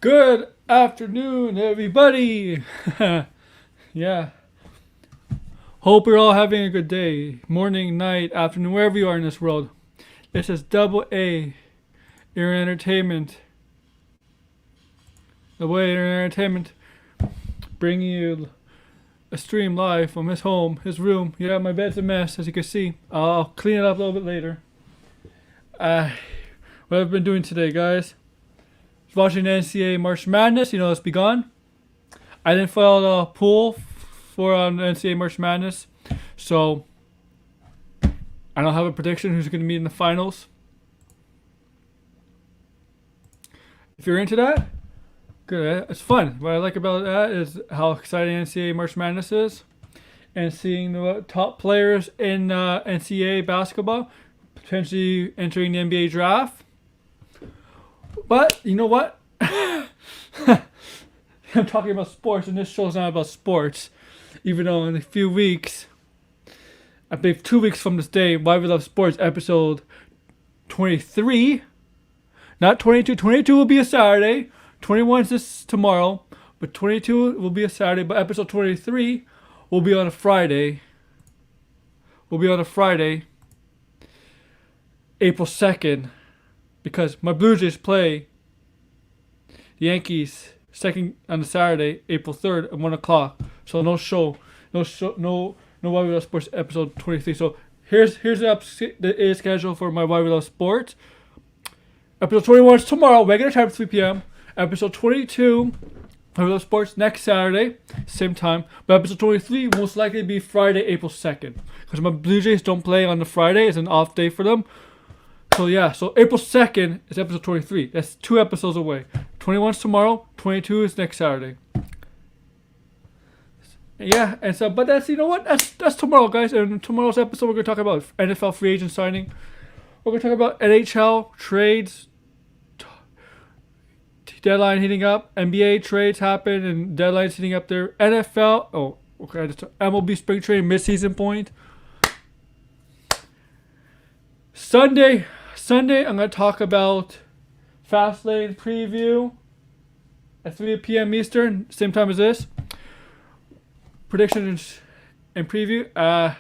Good afternoon, everybody. Yeah. Hope you're all having a good day, morning, night, afternoon, wherever you are in this world. This is Double A, your entertainment. Double A, your entertainment, bringing you a stream live from his home, his room. Yeah, my bed's a mess, as you can see. I'll clean it up a little bit later. What I've been doing today, guys. Watching the NCAA March Madness, it's begun. I didn't fill out a pool for NCAA March Madness, so I don't have a prediction who's going to meet in the finals. If you're into that, good. It's fun. What I like about that is how exciting NCAA March Madness is, and seeing the top players in NCAA basketball potentially entering the NBA draft. But you know what? I'm talking about sports, and this show's not about sports. Even though in a few weeks, I believe 2 weeks from this day, Why We Love Sports episode 23, not 22. 22 will be a Saturday. 21 is this tomorrow, but 22 will be a Saturday. But episode 23 will be on a Friday. April 2nd. Because my Blue Jays play the Yankees second on the Saturday, April 3rd at 1 o'clock. So no Why We Love Sports episode 23. So here's the schedule for my Why We Love Sports. Episode 21 is tomorrow, regular time, 3 p.m. Episode 22, Why We Love Sports, next Saturday, same time. But episode 23 will most likely be Friday, April 2nd. Because my Blue Jays don't play on the Friday. It's an off day for them. So April 2nd is episode 23. That's 2 episodes away. 21 is tomorrow, 22 is next Saturday. Yeah, and so, but that's, that's tomorrow, guys. And tomorrow's episode, we're going to talk about NFL free agent signing. We're going to talk about NHL trades, deadline heating up. NBA trades happen and deadlines heating up there. NFL, MLB spring training mid-season point. Sunday, I'm going to talk about Fastlane preview at 3 p.m. Eastern, same time as this. Predictions and preview. I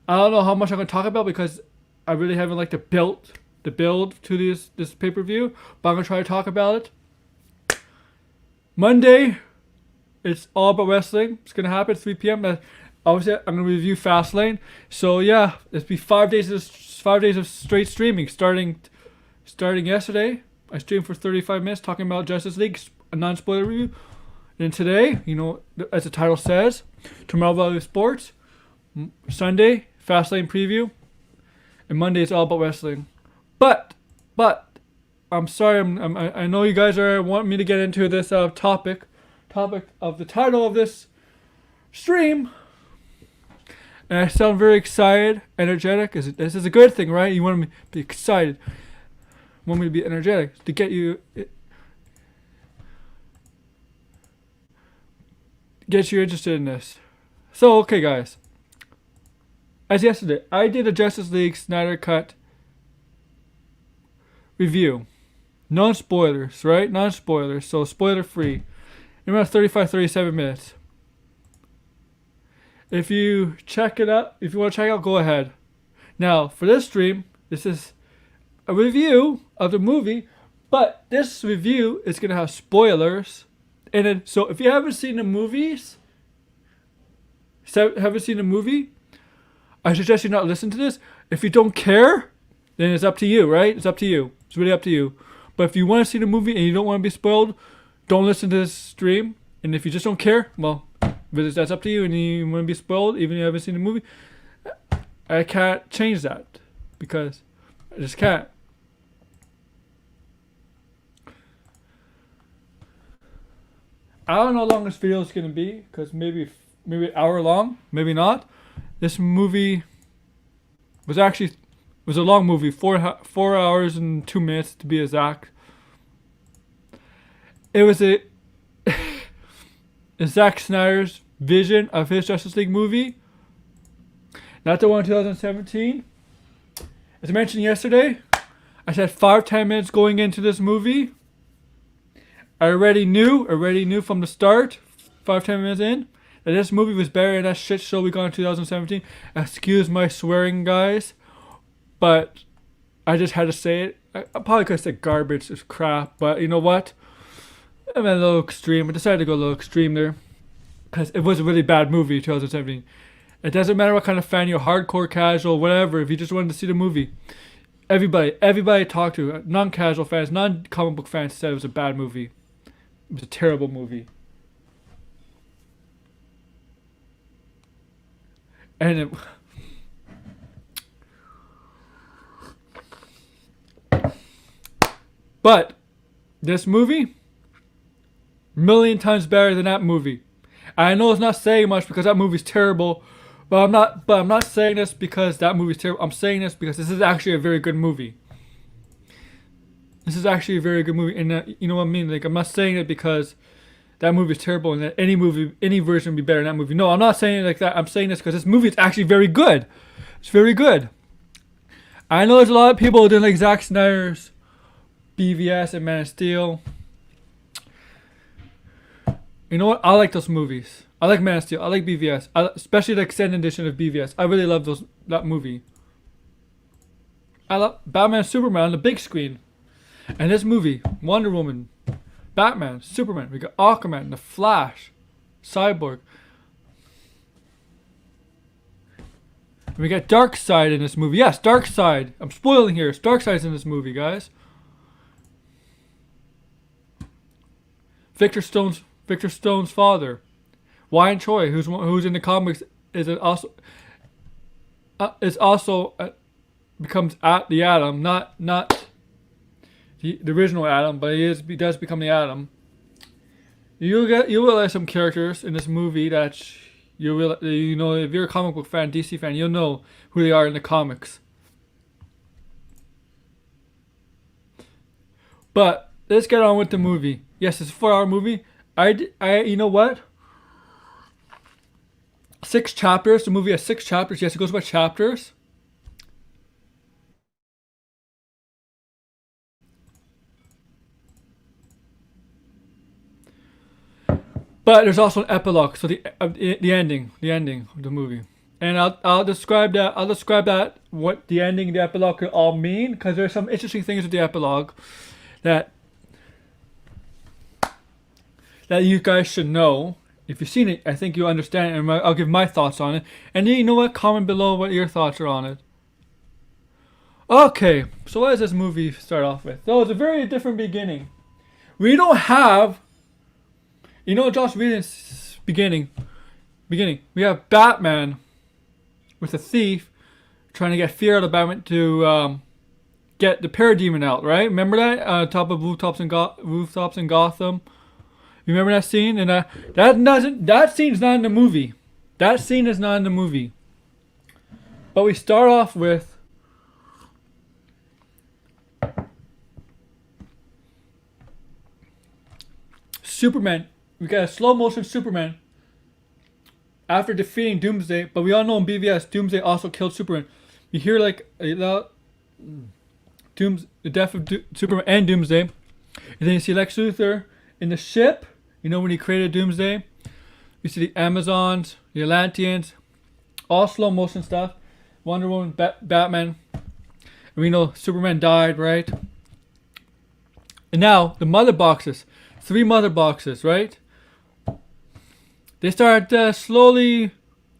don't know how much I'm going to talk about because I really haven't the build to this pay-per-view, but I'm going to try to talk about it. Monday, it's all about wrestling. It's going to happen at 3 p.m. Obviously, I'm going to review Fastlane. So yeah, it's be 5 days of straight streaming. Starting yesterday, I streamed for 35 minutes talking about Justice League, a non-spoiler review. And today, as the title says, tomorrow Value Sports. Sunday, Fastlane preview. And Monday, it's all about wrestling. But I'm sorry. I know you guys want me to get into this topic of the title of this stream. And I sound very excited, energetic. This is a good thing, right? You want me to be excited. You want me to be energetic to get you interested in this. So, okay, guys. As yesterday, I did a Justice League Snyder Cut review. Non-spoilers, right? Non-spoilers, so spoiler-free. In around 37 minutes. If you want to check it out, go ahead. Now, for this stream, this is a review of the movie, but this review is going to have spoilers in it. So if you haven't seen the movie, I suggest you not listen to this. If you don't care, then it's up to you, right? It's up to you. It's really up to you. But if you want to see the movie and you don't want to be spoiled, don't listen to this stream. And if you just don't care, well, that's up to you, and you want to be spoiled, even if you haven't seen the movie. I can't change that because I just can't. I don't know how long this video is going to be because maybe an hour long, maybe not. This movie was a long movie, 4 hours and 2 minutes to be exact. It was Zack Snyder's vision of his Justice League movie. Not the one in 2017. As I mentioned yesterday, I said 5-10 minutes going into this movie. I already knew from the start, 5-10 minutes in, that this movie was better than that shit show we got in 2017. Excuse my swearing, guys, but I just had to say it. I probably could have said garbage, it's crap, but you know what? I went a little extreme. I decided to go a little extreme there, because it was a really bad movie, 2017. It doesn't matter what kind of fan you're, hardcore, casual, whatever. If you just wanted to see the movie, everybody I talked to, non-casual fans, non-comic book fans, said it was a bad movie. It was a terrible movie. And but this movie, million times better than that movie. I know it's not saying much because that movie's terrible, but I'm not saying this because that movie's terrible. I'm saying this because this is actually a very good movie. This is actually a very good movie, and you know what I mean. Like, I'm not saying it because that movie's terrible and that any version would be better than that movie. No, I'm not saying it like that. I'm saying this because this movie is actually very good. It's very good. I know there's a lot of people who didn't like Zack Snyder's BVS and Man of Steel. You know what? I like those movies. I like Man of Steel. I like BVS. Especially the extended edition of BVS. I really love that movie. I love Batman and Superman on the big screen. And this movie, Wonder Woman, Batman, Superman, we got Aquaman, The Flash, Cyborg. We got Darkseid in this movie. Yes, Darkseid. I'm spoiling here. Darkseid's in this movie, guys. Victor Stone's father, Wyan Choi, who's in the comics, becomes the Atom, not the original Atom, but he does become the Atom. You realize some characters in this movie that if you're a comic book fan, DC fan, you'll know who they are in the comics. But let's get on with the movie. Yes, it's a 4-hour movie. You know what? 6 chapters. The movie has 6 chapters. Yes, it goes by chapters. But there's also an epilogue, so the ending of the movie, and I'll describe that what the ending and the epilogue could all mean, because there's some interesting things with the epilogue that you guys should know. If you've seen it, I think you'll understand it, and I'll give my thoughts on it. And then, you know what? Comment below what your thoughts are on it. Okay, so what does this movie start off with? So it's a very different beginning. We don't have, Joss Whedon's beginning. We have Batman with a thief trying to get fear out of Batman to get the parademon out, right? Remember that? Top of rooftops in Gotham. You remember that scene? And that scene is not in the movie. That scene is not in the movie. But we start off with Superman. We got a slow motion Superman after defeating Doomsday. But we all know in BVS, Doomsday also killed Superman. You hear like the death of Superman and Doomsday. And then you see Lex Luthor in the ship. When he created Doomsday. You see the Amazons, the Atlanteans, all slow motion stuff. Wonder Woman, Batman. And we know Superman died, right? And now the mother boxes, 3 mother boxes, right? They start slowly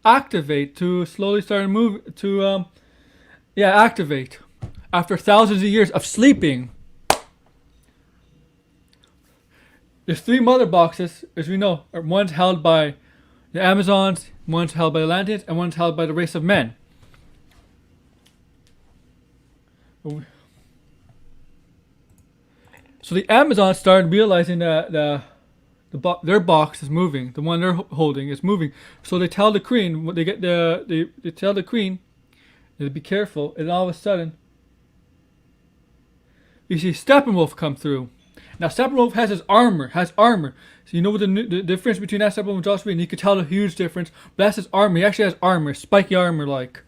activate activate after thousands of years of sleeping. There's 3 mother boxes, as we know. One's held by the Amazons, one's held by the Atlanteans, and one's held by the race of men. So the Amazons started realizing that their box is moving. The one they're holding is moving. So they tell the queen, they tell the queen to be careful. And all of a sudden, you see Steppenwolf come through. Now Steppenwolf has armor. So you know what the difference between that Steppenwolf and Joss Whedon? You could tell a huge difference. But that's his armor. He actually has armor, spiky armor like.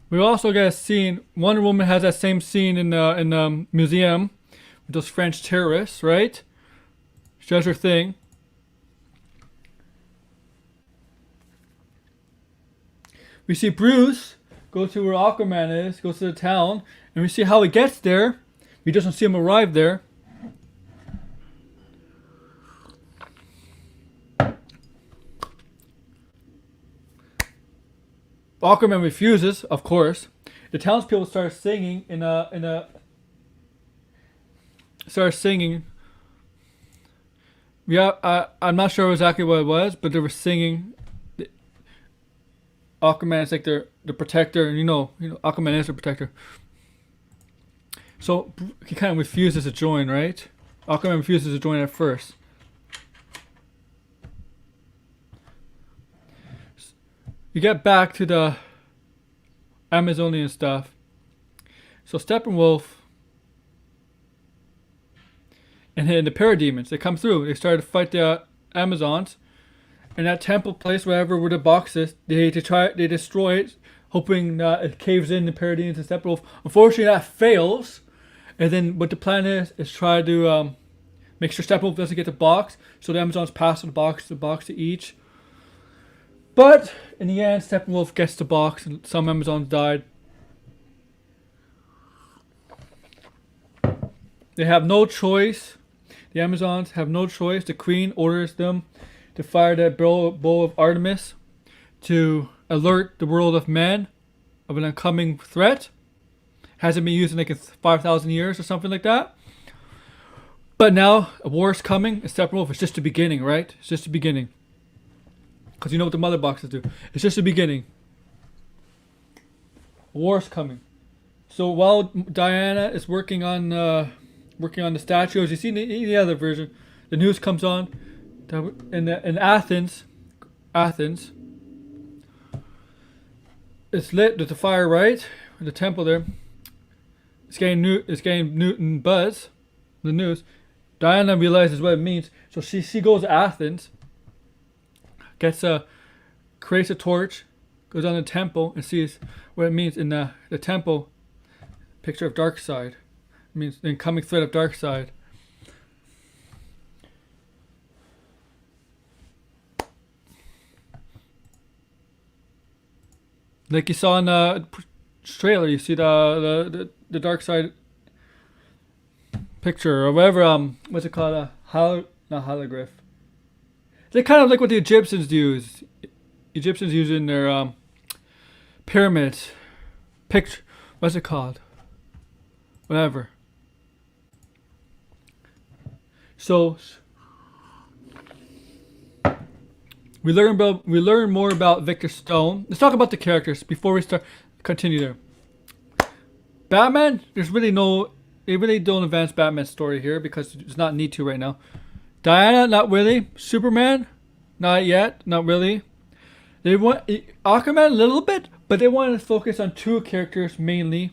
We also get a scene. Wonder Woman has that same scene in the museum with those French terrorists, right? She does her thing. We see Bruce go to where Aquaman is, goes to the town, and we see how he gets there. We just don't see him arrive there. Aquaman refuses, of course. The townspeople start singing start singing. Yeah, I'm not sure exactly what it was, but they were singing. Aquaman is like the protector, and you know, Aquaman is the protector. So he kind of refuses to join, right? Aquaman refuses to join at first. You get back to the Amazonian stuff. So Steppenwolf and the parademons, they come through. They start to fight the Amazons. And that temple place, wherever where the box is, they destroy it, hoping that it caves in the parademons and Steppenwolf. Unfortunately, that fails. And then what the plan is try to make sure Steppenwolf doesn't get the box. So the Amazons pass the box to each. But in the end, Steppenwolf gets the box, and some Amazons died. They have no choice. The Amazons have no choice. The Queen orders them to fire that bow of Artemis to alert the world of men of an oncoming threat. Hasn't been used in like 5,000 years or something like that. But now a war is coming, and Steppenwolf is just the beginning, right? It's just the beginning. Because you know what the mother boxes do. It's just the beginning. War's coming. So while Diana is working on the statue, as you see in the other version, the news comes on that in Athens, it's lit. There's a fire, right? In the temple there. It's getting Newton buzz. The news. Diana realizes what it means, so she goes to Athens. Creates a torch, goes on the temple, and sees what it means in the temple. Picture of Darkseid. It means the incoming threat of Darkseid. Like you saw in the trailer, you see the Darkseid picture or whatever. What's it called? Not holograph. They're kind of like what the Egyptians use. Egyptians use in their pyramids. Picture. What's it called? Whatever. So we learn more about Victor Stone. Let's talk about the characters before we continue there. Batman. They really don't advance Batman's story here because it's not need to right now. Diana, not really. Superman, not yet, not really. They want Aquaman a little bit, but they want to focus on two characters mainly: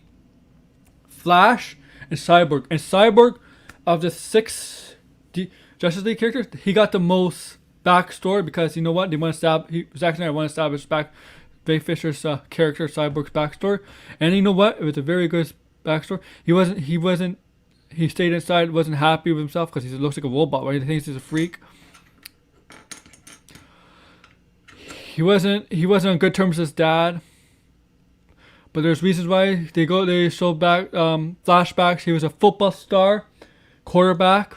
Flash and Cyborg. And Cyborg, of the 6 Justice League characters, he got the most backstory because you know what? They want to Zack Snyder want to establish Ray Fisher's character Cyborg's backstory, and you know what? It was a very good backstory. He stayed inside, wasn't happy with himself because he looks like a robot, right? He thinks he's a freak. He wasn't on good terms with his dad. But there's reasons why they show back flashbacks. He was a football star, quarterback,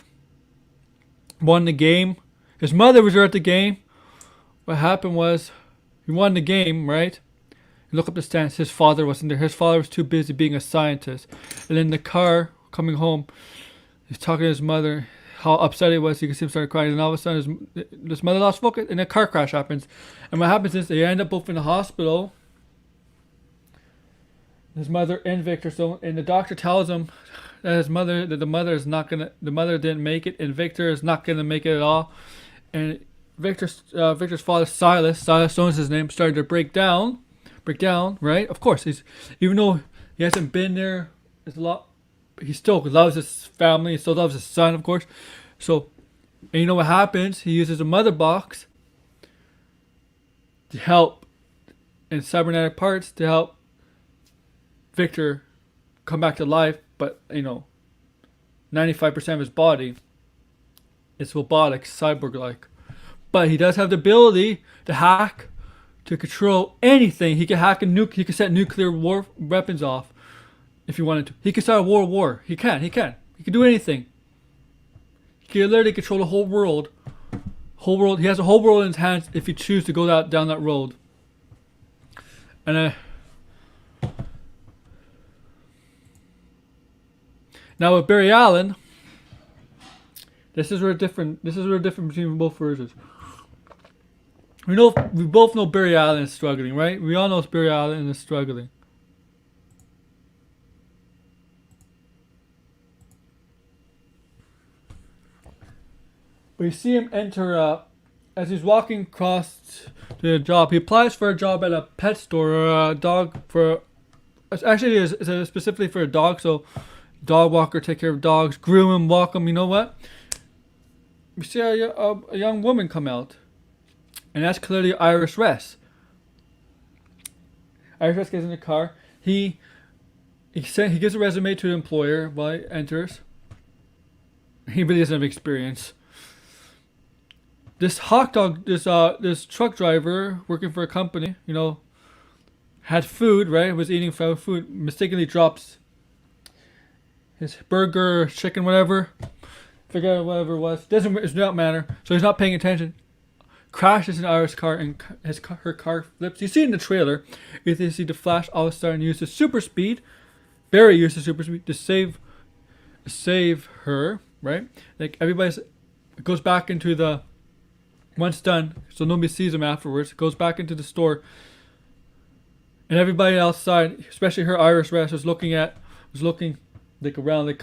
won the game. His mother was there at the game. What happened was he won the game, right? You look up the stands. His father wasn't there. His father was too busy being a scientist. And in the car coming home, he's talking to his mother, how upset he was. You can see him start crying, and all of a sudden his mother lost focus, and a car crash happens. And what happens is they end up both in the hospital. His mother and Victor. So, and the doctor tells him that the mother didn't make it, and Victor is not gonna make it at all. And Victor's father, Silas Stone is his name, started to break down, right? Of course, even though he hasn't been there, there's a lot. He still loves his family. He still loves his son, of course. So, and you know what happens? He uses a mother box to help, and cybernetic parts to help Victor come back to life, but 95% of his body is robotic, cyborg-like. But he does have the ability to hack, to control anything. He can hack he can set nuclear war weapons off if he wanted to. He can start a world war. He can. He can do anything. He can literally control the whole world. He has a whole world in his hands if he chooses to go down that road. And now with Barry Allen, this is where different between both versions. We both know Barry Allen is struggling, right? We all know Barry Allen is struggling. But you see him enter as he's walking across to the job. He applies for a job at a pet store or a dog for. Actually, it's specifically for a dog. So, dog walker, take care of dogs, groom them, walk them. You know what? We see a young woman come out, and that's clearly Iris Ress. Iris Ress gets in the car. He gives a resume to the employer while he enters. He really doesn't have experience. This this truck driver working for a company, had food, right? Was eating food, mistakenly drops his burger, chicken, whatever. Forget whatever it was. It does not matter. So he's not paying attention. Crashes in Iris' car and her car flips. You see in the trailer, you see the Flash all of a sudden use the super speed. Barry used the super speed to save her, right? Like it goes back into the. Once done, so nobody sees him afterwards, goes back into the store, and everybody outside, especially her Iris Ress, was looking like around, like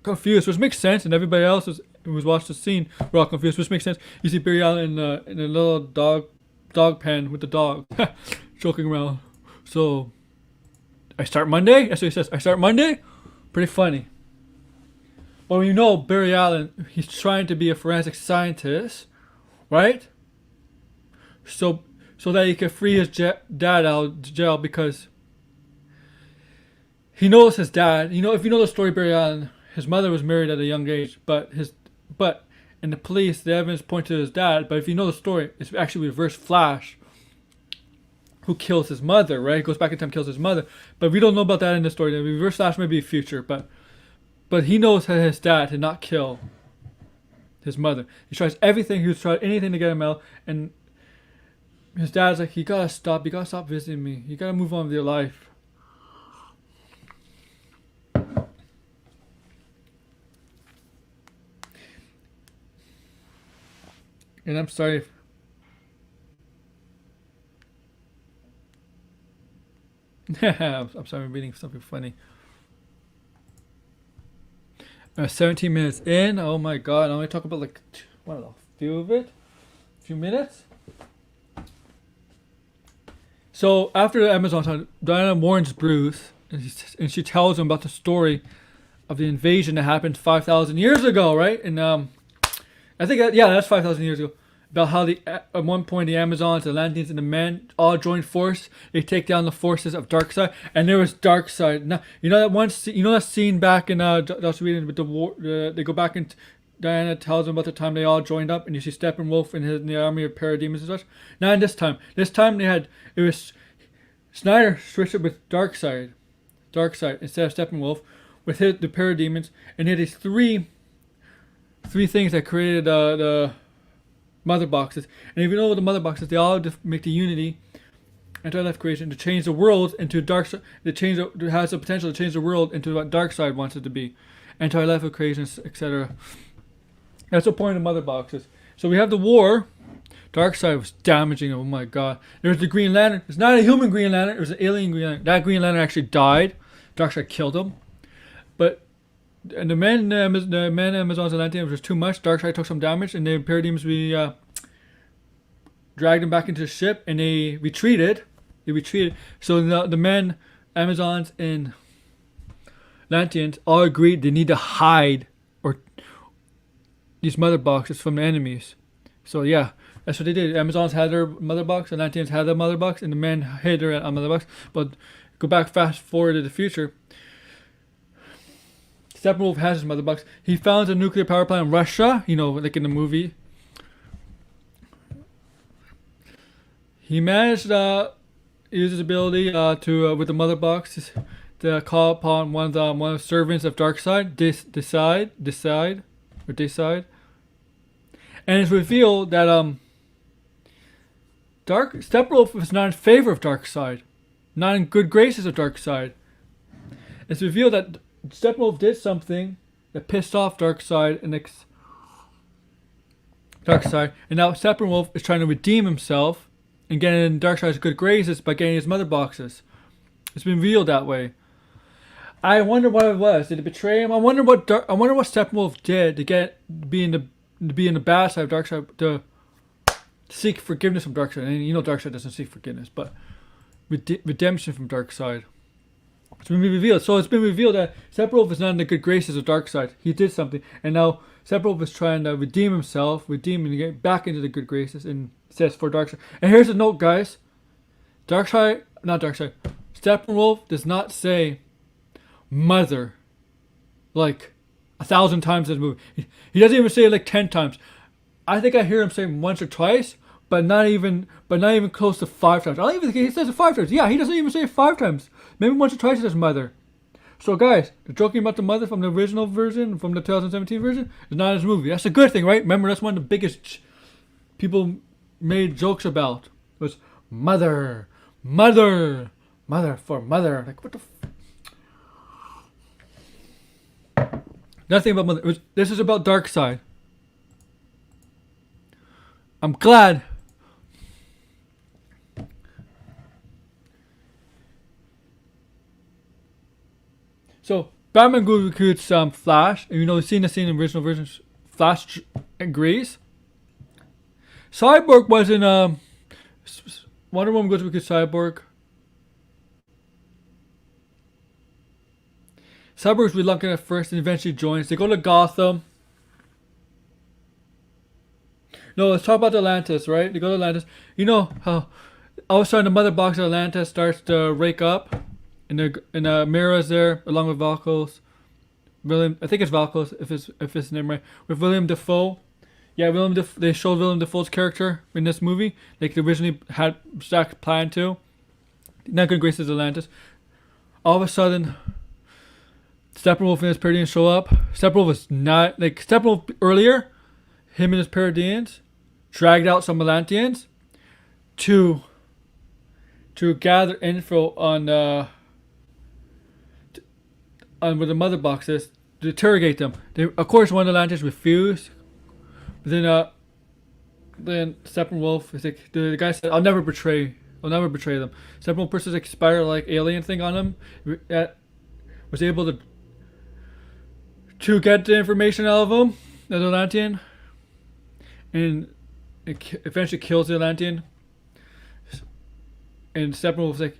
confused, which makes sense, and everybody else who was watched the scene were all confused, which makes sense. You see Barry Allen in a little dog pen with the dog, joking around. So, I start Monday? That's what he says. I start Monday? Pretty funny. But Barry Allen, he's trying to be a forensic scientist. Right? So that he can free his dad out of jail because he knows his dad. If you know the story, Barry Allen, his mother was married at a young age, but in the police, the evidence points to his dad. But if you know the story, it's actually Reverse Flash who kills his mother, right? He goes back in time, kills his mother. But we don't know about that in the story. The Reverse Flash may be future, but he knows that his dad did not kill his mother. He tries everything. He was trying anything to get him out, and his dad's like, "You gotta stop. You gotta stop visiting me. You gotta move on with your life." And I'm sorry. I'm sorry. I'm reading something funny. 17 minutes in. Oh my god! I'm only talk about a few minutes. So after the Amazon time, Diana warns Bruce, and she tells him about the story of the invasion that happened 5,000 years ago, right? And I think that's 5,000 years ago. About how at one point the Amazons, the Atlanteans, and the men all joined force. They take down the forces of Darkseid, and there was Darkseid. Now that scene back in Joss Whedon with the war. They go back and Diana tells them about the time they all joined up, and you see Steppenwolf in the army of parademons and such. Now in this time it was Snyder switched it with Darkseid instead of Steppenwolf with the parademons, and he had these three things that created the mother boxes. And if you know what the mother boxes, they all make the unity anti-life creation to change the world into dark. It has the potential to change the world into what Darkseid wants it to be, anti-life creation, etc. That's the point of mother boxes. So we have the war. Darkseid was damaging. Oh my god! There's the Green Lantern. It's not a human Green Lantern. It was an alien Green Lantern. That Green Lantern actually died. Darkseid killed him. And the men Amazons and Atlanteans was too much. Darkseid took some damage, and the parademons dragged him back into the ship, and they retreated. So the men, Amazons, and Atlanteans all agreed they need to hide these mother boxes from the enemies. So yeah, that's what they did. Amazons had their mother box, Atlanteans had their mother box, and the men hid their mother box. But Go back, fast forward to the future. Steppenwolf has his mother box. He founds a nuclear power plant in Russia. You know, like in the movie. He managed to use his ability to with the mother box to call upon one of the servants of Darkseid. Decide, and it's revealed that Steppenwolf was not in favor of Darkseid, not in good graces of Darkseid. It's revealed that Steppenwolf did something that pissed off Darkseid, and now Steppenwolf is trying to redeem himself and get in Darkseid's good graces by getting his mother boxes. It's been revealed that way. I wonder what it was. Did it betray him? I wonder what Steppenwolf did to be in the bad side of Darkseid, to seek forgiveness from Darkseid. And you know Darkseid doesn't seek forgiveness, but redemption from Darkseid. It's been revealed. So it's been revealed that Steppenwolf is not in the good graces of Darkseid. He did something, and now Steppenwolf is trying to redeem himself, and get back into the good graces, and says for Darkseid. And here's a note, guys. Steppenwolf does not say mother like 1,000 times in the movie. He doesn't even say it like 10 times. I think I hear him say once or twice, but not even close to 5 times. I don't even think he says it 5 times. Yeah, he doesn't even say it 5 times. Maybe once or twice he says mother. So guys, the joking about the mother from the original version, from the 2017 version, is not in this movie. That's a good thing, right? Remember, that's one of the biggest people made jokes about. It was mother. Like, what the Nothing about mother. This is about Darkseid. I'm glad. So Batman recruits Flash, and you've seen the scene in the original version. Flash agrees. Cyborg was in Wonder Woman goes to recruit Cyborg. Cyborg's reluctant at first and eventually joins. They go to Gotham. No, let's talk about Atlantis, right? They go to Atlantis. You know how all of a sudden the mother box of Atlantis starts to rake up, and Mira's there along with Valkos. I think it's Valkos if his name right. With William Dafoe. Yeah, they showed William Dafoe's character in this movie. Like they originally had Zack planned to. Not good graces Atlantis. All of a sudden, Steppenwolf and his Paradians show up. Steppenwolf earlier, him and his Paradians dragged out some Atlanteans to gather info on where the mother box is, to interrogate them. Of course, one of the Atlanteans refused. But then Steppenwolf is like, the guy said, I'll never betray them. Steppenwolf pushes like spider-like alien thing on him. Was able to get the information out of him, the Atlantean, and it eventually kills the Atlantean. And Steppenwolf's like,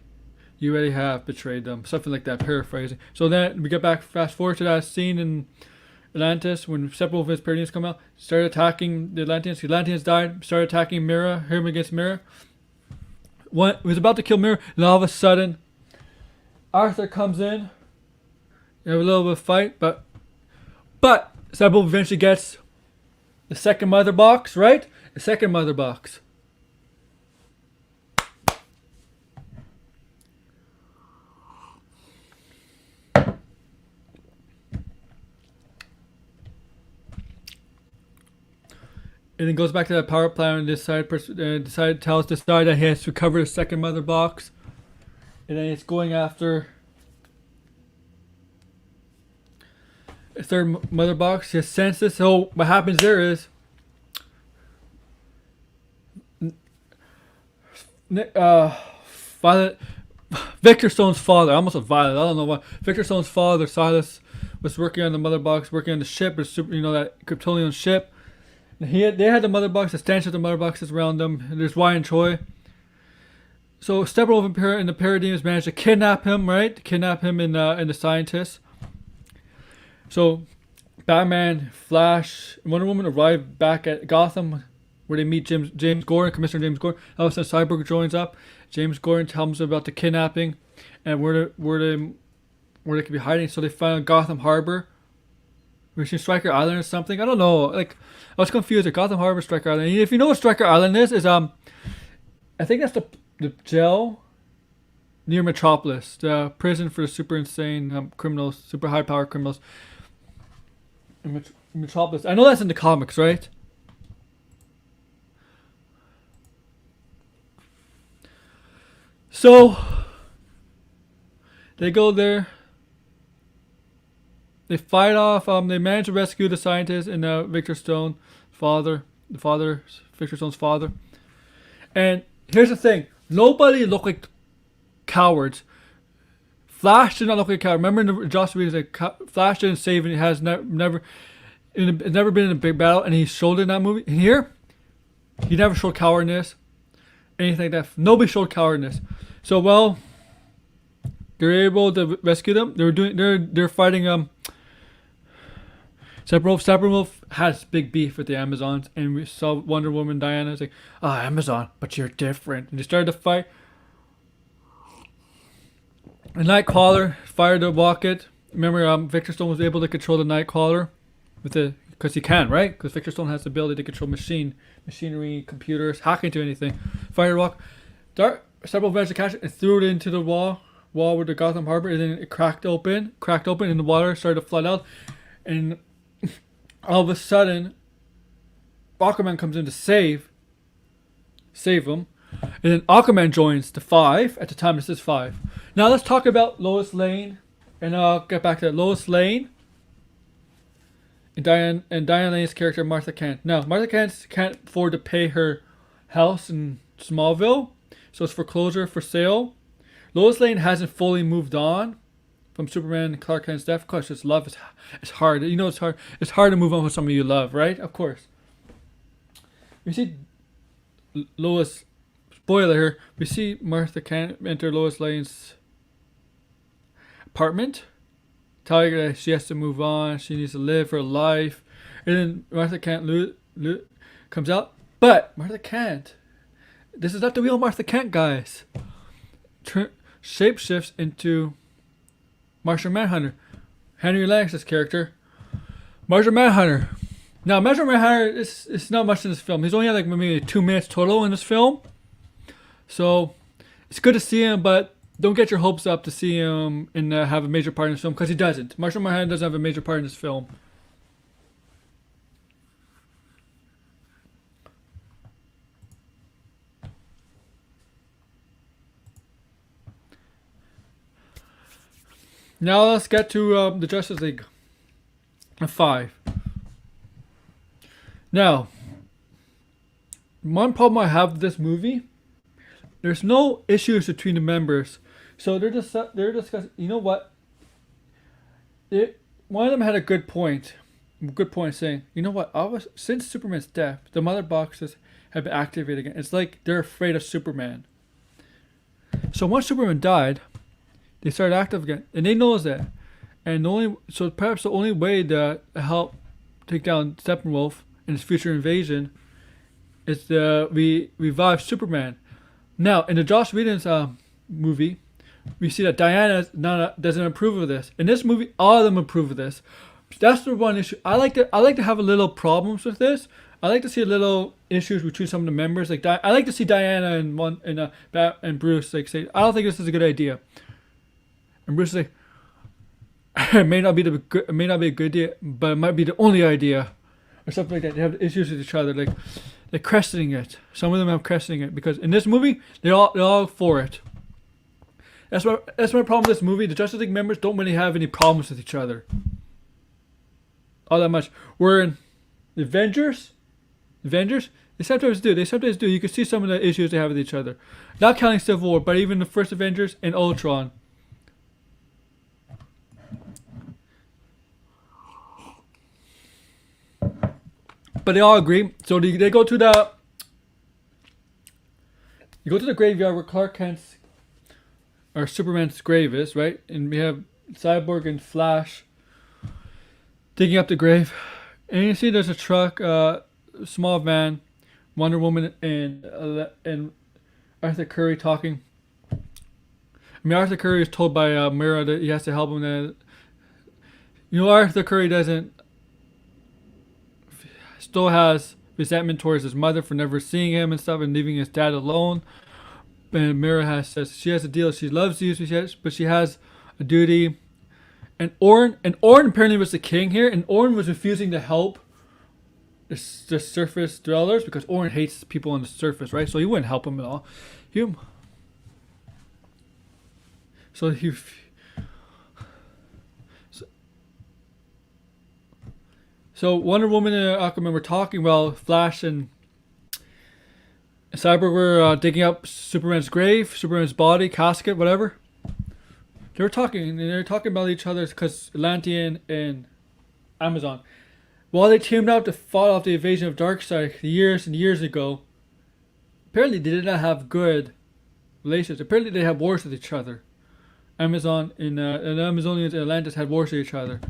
you already have betrayed them, something like that, paraphrasing. So then we get back, fast forward to that scene in Atlantis when Steppenwolf and his Paradians come out, started attacking the Atlanteans. The Atlanteans died, started attacking him against Mira. Was about to kill Mira, and all of a sudden, Arthur comes in. They have a little bit of fight, but Steppenwolf eventually gets the second mother box, right? The second mother box. And then goes back to that power plant and tells Decide that he has to recover the second mother box. And then it's going after a third mother box. He has Senses. So what happens there is Victor Stone's father, I almost said Violet, I don't know why. Victor Stone's father, Silas, was working on the mother box, working on the ship, that Kryptonian ship. They had the mother box, the stench of the mother boxes around them. And there's Ryan Choi. So Steppenwolf and the Paradians managed to kidnap him, right? Kidnap him and the scientists. So Batman, Flash, and Wonder Woman arrive back at Gotham, where they meet James Gordon, Commissioner James Gordon. All of a sudden, Cyborg joins up. James Gordon tells them about the kidnapping. and where they could be hiding. So they found Gotham Harbor, which is Striker Island or something. I don't know. Like, I was confused. Like Gotham Harbor, Striker Island. If you know what Striker Island is I think that's the jail near Metropolis, the prison for the super insane criminals, super high power criminals. In Metropolis. I know that's in the comics, right? So they go there. They fight off. They manage to rescue the scientist and Victor Stone, Victor Stone's father. And here's the thing: nobody looked like cowards. Flash did not look like a coward. Remember in the Joss Whedon's like Flash didn't save, and he has never been in a big battle, and he showed it in that movie. And here, he never showed cowardice, anything like that. Nobody showed cowardice. So they're able to rescue them. They're fighting Steppenwolf has big beef with the Amazons, and we saw Wonder Woman Diana's like, Amazon, but you're different. And they started to fight. The Nightcrawler fired a rocket. Remember, Victor Stone was able to control the Nightcrawler because he can, right? Because Victor Stone has the ability to control machinery, computers, hack into anything. Fired a rocket. Several managed to catch it and threw it into the wall with the Gotham Harbor, and then it cracked open, and the water started to flood out, and all of a sudden, Aquaman comes in to save him, and then Aquaman joins the Five. At the time, this is Five. Now let's talk about Lois Lane, and I'll get back to that. Lois Lane and Diane Lane's character Martha Kent. Now Martha Kent can't afford to pay her house in Smallville, so it's foreclosure for sale. Lois Lane hasn't fully moved on from Superman and Clark Kent's death. Of course, it's love. It's hard. You know, it's hard. It's hard to move on with somebody you love, right? Of course. We see Lois. Spoiler here. We see Martha Kent enter Lois Lane's apartment, telling her that she has to move on. She needs to live her life. And then Martha Kent comes out, but Martha Kent. This is not the real Martha Kent, guys. Shapeshifts into Martian Manhunter, Henry Langston's character, Martian Manhunter. Now, Martian Manhunter is not much in this film. He's only had like maybe 2 minutes total in this film, so it's good to see him. But don't get your hopes up to see him and have a major part in this film, because he doesn't. Martian Manhunter doesn't have a major part in this film. Now let's get to the Justice League 5. Now, one problem I have with this movie, there's no issues between the members. So they're discussing. You know what? One of them had a good point saying, you know what? Since Superman's death, the mother boxes have been activated again. It's like they're afraid of Superman. So once Superman died, they started active again, and they know that. And perhaps the only way to help take down Steppenwolf in his future invasion is to revive Superman. Now, in the Joss Whedon's movie, we see that Diana doesn't approve of this. In this movie, all of them approve of this. That's the one issue. I like to have a little problems with this. I like to see a little issues between some of the members. Like I like to see Diana and Bruce like say, I don't think this is a good idea. And Bruce is like, it may not be a good idea, but it might be the only idea, or something like that. They have issues with each other, like they're questioning it. Some of them have questioning it because in this movie they're all for it. That's my problem with this movie. The Justice League members don't really have any problems with each other, all that much. Where in the Avengers, they sometimes do. You can see some of the issues they have with each other. Not counting Civil War, but even the first Avengers and Ultron. But they all agree. So they go to the graveyard where Clark Kent's or Superman's grave is, right? And we have Cyborg and Flash digging up the grave. And you see there's a truck, small van, Wonder Woman and Arthur Curry talking. I mean, Arthur Curry is told by Mira that he has to help him. That Arthur Curry still has resentment towards his mother for never seeing him and stuff and leaving his dad alone. And Mira says she has a deal. She loves you, but she has a duty. And Oren apparently was the king here, and Oren was refusing to help the surface dwellers because Oren hates people on the surface, right? So he wouldn't help him at all. So Wonder Woman and Aquaman were talking while Flash and Cyborg were digging up Superman's grave, Superman's body, casket, whatever. They were talking about each other because Atlantean and Amazon. While they teamed up to fight off the invasion of Darkseid years and years ago, apparently they did not have good relations. Apparently they had wars with each other. Amazon and Amazonians and Atlantis had wars with each other.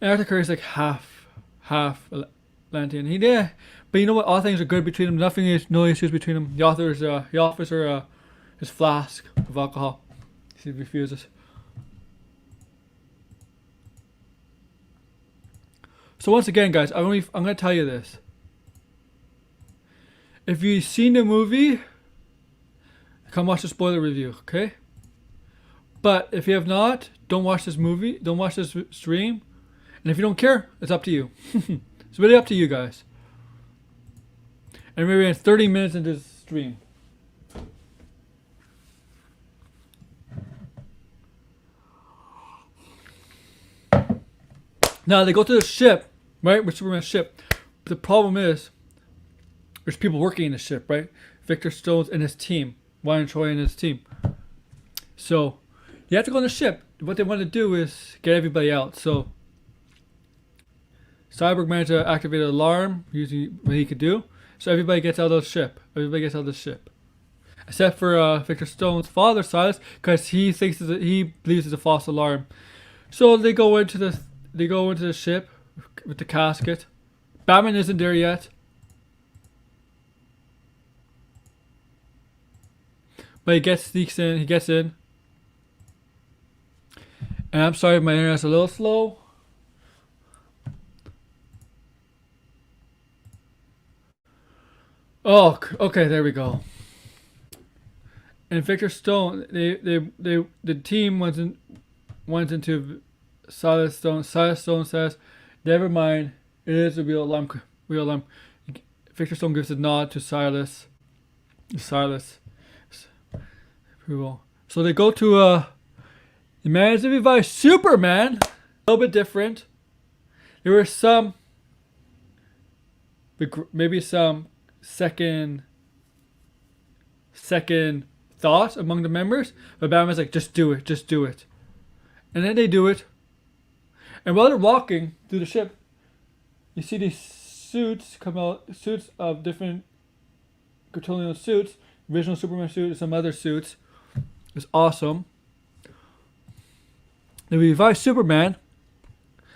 And Arthur Curry's like half Atlantean. But you know what? All things are good between them. No issues between them. He offers her his flask of alcohol. She refuses. So once again, guys, I'm gonna tell you this. If you've seen the movie, come watch the spoiler review, okay? But if you have not, don't watch this movie. Don't watch this stream. And if you don't care, it's up to you. It's really up to you guys. And maybe in 30 minutes into this stream. Now they go to the ship, right? With Superman's ship. But the problem is, there's people working in the ship, right? Victor Stones and his team. Ryan Choi and his team. So, you have to go on the ship. What they want to do is get everybody out. So, Cyborg managed to activate an alarm using what he could do. So everybody gets out of the ship. Except for Victor Stone's father, Silas, because he believes it's a false alarm. So they go into the ship with the casket. Batman isn't there yet. But he sneaks in. He gets in. And I'm sorry if my internet's a little slow. Oh, okay, there we go. And Victor Stone, the team went into Silas Stone. Silas Stone says, "Never mind, it is a real alarm." Victor Stone gives a nod to Silas. Approval. So they go to the managed to revive Superman. A little bit different. There were maybe some second thought among the members, but Batman's like, just do it. And then they do it. And while they're walking through the ship, you see these suits come out, suits of different Kryptonian suits, original Superman suit and some other suits. It's awesome. They revive Superman.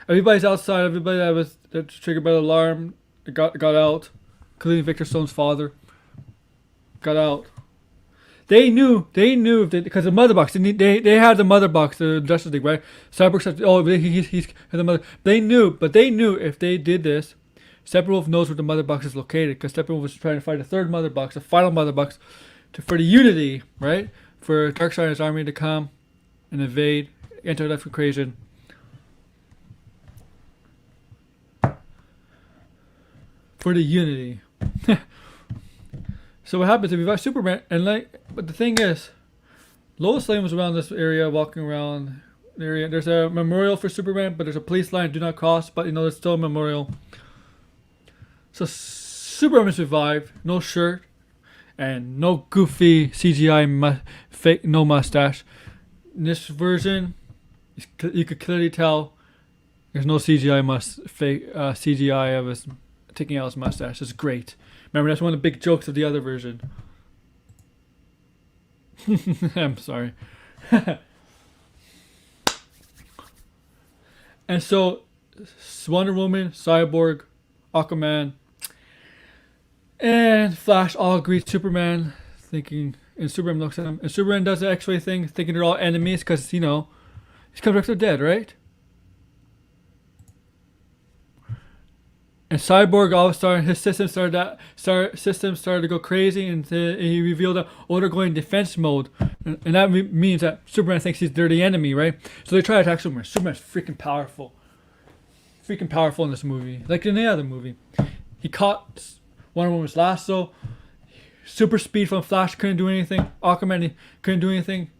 Everybody's outside. Everybody that's triggered by the alarm got out, including Victor Stone's father. Got out. They knew because the mother box. They had the mother box, the Justice League, right? Cyborg said, "Oh, he's the mother." They knew if they did this, Steppenwolf knows where the mother box is located because Steppenwolf was trying to find a third mother box, a final mother box, for the Unity, right? For Darkseid and his army to come and invade, enter that equation. For the Unity. So what happens if you revive Superman but the thing is, Lois Lane was around this area, walking around the area. There's a memorial for Superman, but there's a police line, do not cross, but there's still a memorial. So Superman is revived, no shirt, and no goofy CGI fake, no mustache. In this version, you could clearly tell there's no CGI of his taking out his mustache. It's great. Remember, that's one of the big jokes of the other version. I'm sorry. And so, Wonder Woman, Cyborg, Aquaman, and Flash all greet Superman, thinking And Superman looks at him. And Superman does the X-ray thing, thinking they're all enemies because, you know, he's come back to dead, right? And Cyborg all of a sudden, his system started to go crazy, and he revealed that they're going defense mode, and that means that Superman thinks he's the enemy, right? So they try to attack Superman. Superman's freaking powerful in this movie, like in the other movie. He caught Wonder Woman's lasso. Super speed from Flash couldn't do anything. Aquaman he couldn't do anything,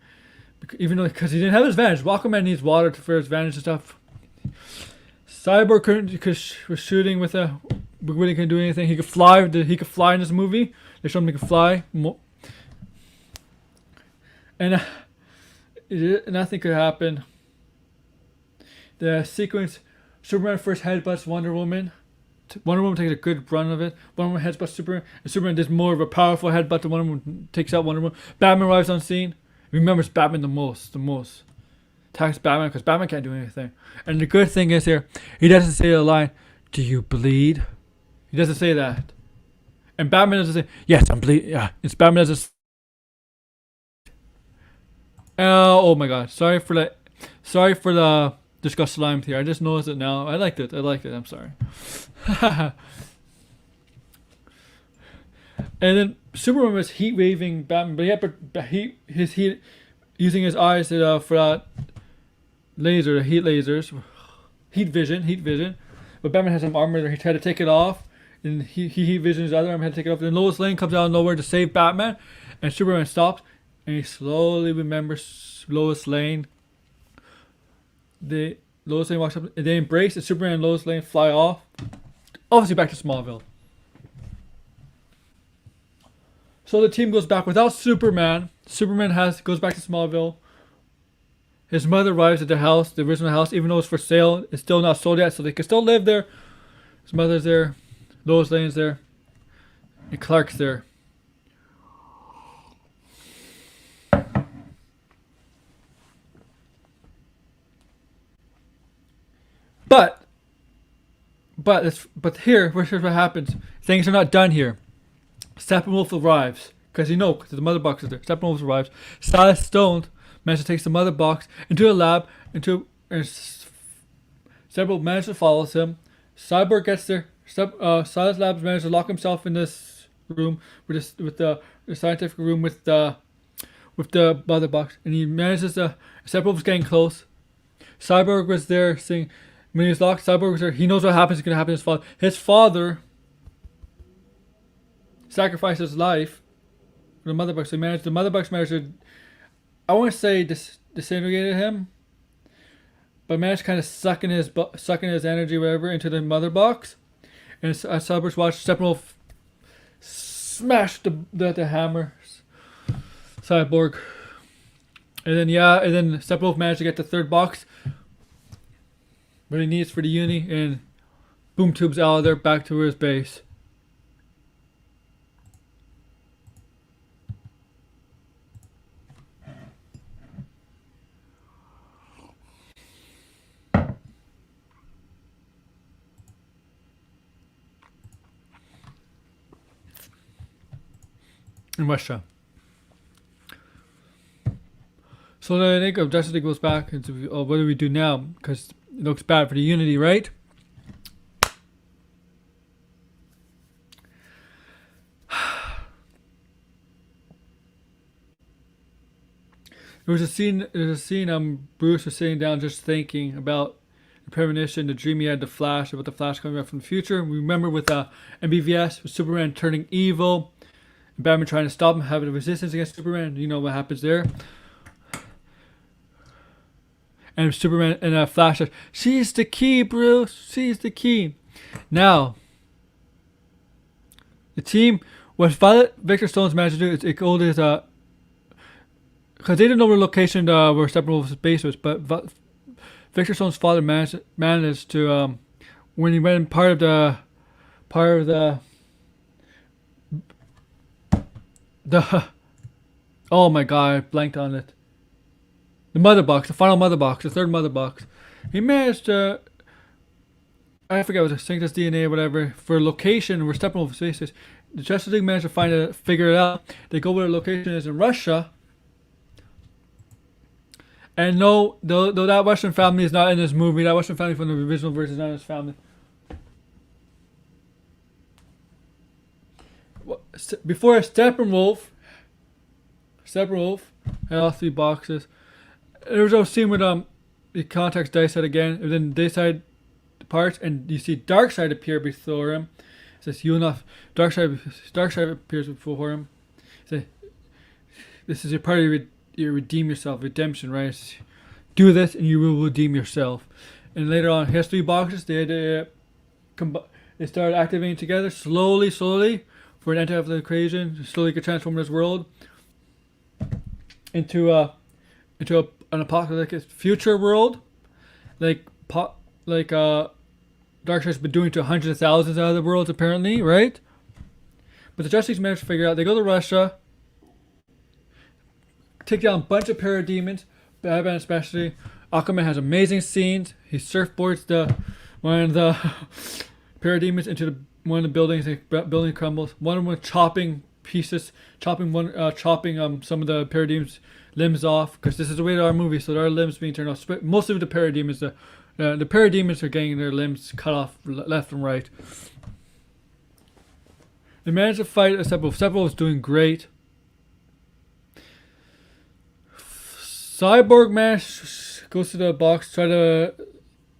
even though because he didn't have his advantage. Aquaman needs water for his advantage and stuff. Cyborg couldn't because was shooting with a, but really couldn't do anything. He could fly. He could fly in this movie. They showed him he could fly, and nothing could happen. The sequence: Superman first headbutts Wonder Woman. Wonder Woman takes a good run of it. Wonder Woman headbutts Superman, and Superman does more of a powerful headbutt to Wonder Woman, takes out Wonder Woman. Batman arrives on scene. Remembers Batman the most. Attacks Batman because Batman can't do anything. And the good thing is here, he doesn't say the line, "Do you bleed?" He doesn't say that. And Batman doesn't say, "Yes, I'm bleeding." Yeah, it's Batman doesn't. Oh my God! Sorry for the discuss slime here. I just noticed it now. I liked it. I'm sorry. And then Superman was heat waving Batman, but his heat using his eyes for that heat vision. But Batman has some armor there. He tried to take it off, and he heat vision his other arm, had to take it off. Then Lois Lane comes out of nowhere to save Batman, and Superman stops, and he slowly remembers Lois Lane. Lois Lane walks up, and they embrace, and Superman and Lois Lane fly off. Obviously back to Smallville. So the team goes back without Superman. Superman goes back to Smallville. His mother arrives at the house, the original house, even though it's for sale. It's still not sold yet, so they can still live there. His mother's there. Lois Lane's there. And Clark's there. But here's what happens. Things are not done here. Steppenwolf arrives because the mother box is there. Steppenwolf arrives. Silas Stone manages to take the mother box into a lab. Steppenwolf manages to follow him. Cyborg gets there. Silas Labs manages to lock himself in this room with the scientific room with the mother box, and he manages to. Steppenwolf's getting close. Cyborg was there saying. When he was locked, Cyborg was there. He knows what happens is going to happen to his father. His father sacrificed his life for the mother box. The mother box managed to, I want to say, disintegrated him, but managed to kind of sucking his energy, whatever, into the mother box. And as Cyborg watched, Steppenwolf smash the hammer, Cyborg, and then Steppenwolf managed to get the third box. What he needs for the uni, and Boom Tube's out of there back to his base. In Russia. So then I think Justice League goes back into what do we do now? Because it looks bad for the Unity, right? There's a scene. Bruce was sitting down, just thinking about the premonition, the dream he had, about the Flash coming back from the future. We remember with MBVS, with Superman turning evil, and Batman trying to stop him, having a resistance against Superman. You know what happens there. And Superman and Flash says, "She's the key, Bruce. She's the key." Now, the team, what Victor Stone's managed to do is it goes because they didn't know the location where Steppenwolf's base was, but Victor Stone's father managed to when he went in part of the oh my God, I blanked on it. The mother box, the final mother box, the third mother box. He managed to, I forget, it was sync his DNA or whatever, for a location where Steppenwolf's face is. the Justice League manage to figure it out. They go where the location is in Russia. And no, though that Russian family is not in this movie, that Russian family from the original version is not in this family. Before Steppenwolf had all 3 boxes. There was a scene with he contacts Darkseid again, and then Darkseid departs, and you see Darkseid appear before him. It says, "You enough." Darkseid appears before him. Say, "This is your part of your redeem yourself, redemption, right? Says, do this, and you will redeem yourself." And later on, he has 3 boxes. They started activating together slowly, for an end of the equation. Slowly could transform this world into an apocalyptic future world, like Darkseid's been doing to hundreds of thousands of other worlds apparently, right? But the Justice League managed to figure out. They go to Russia, take down a bunch of parademons, Batman especially. Aquaman has amazing scenes. He surfboards one of the parademons into one of the buildings. The building crumbles. One of them chopping some of the parademons limbs off, because this is a rated R movie, so there are limbs being turned off. Mostly with the parademons, the parademons are getting their limbs cut off left and right. They managed to fight Steppenwolf. Steppenwolf was doing great. Cyborg Man goes to the box, try to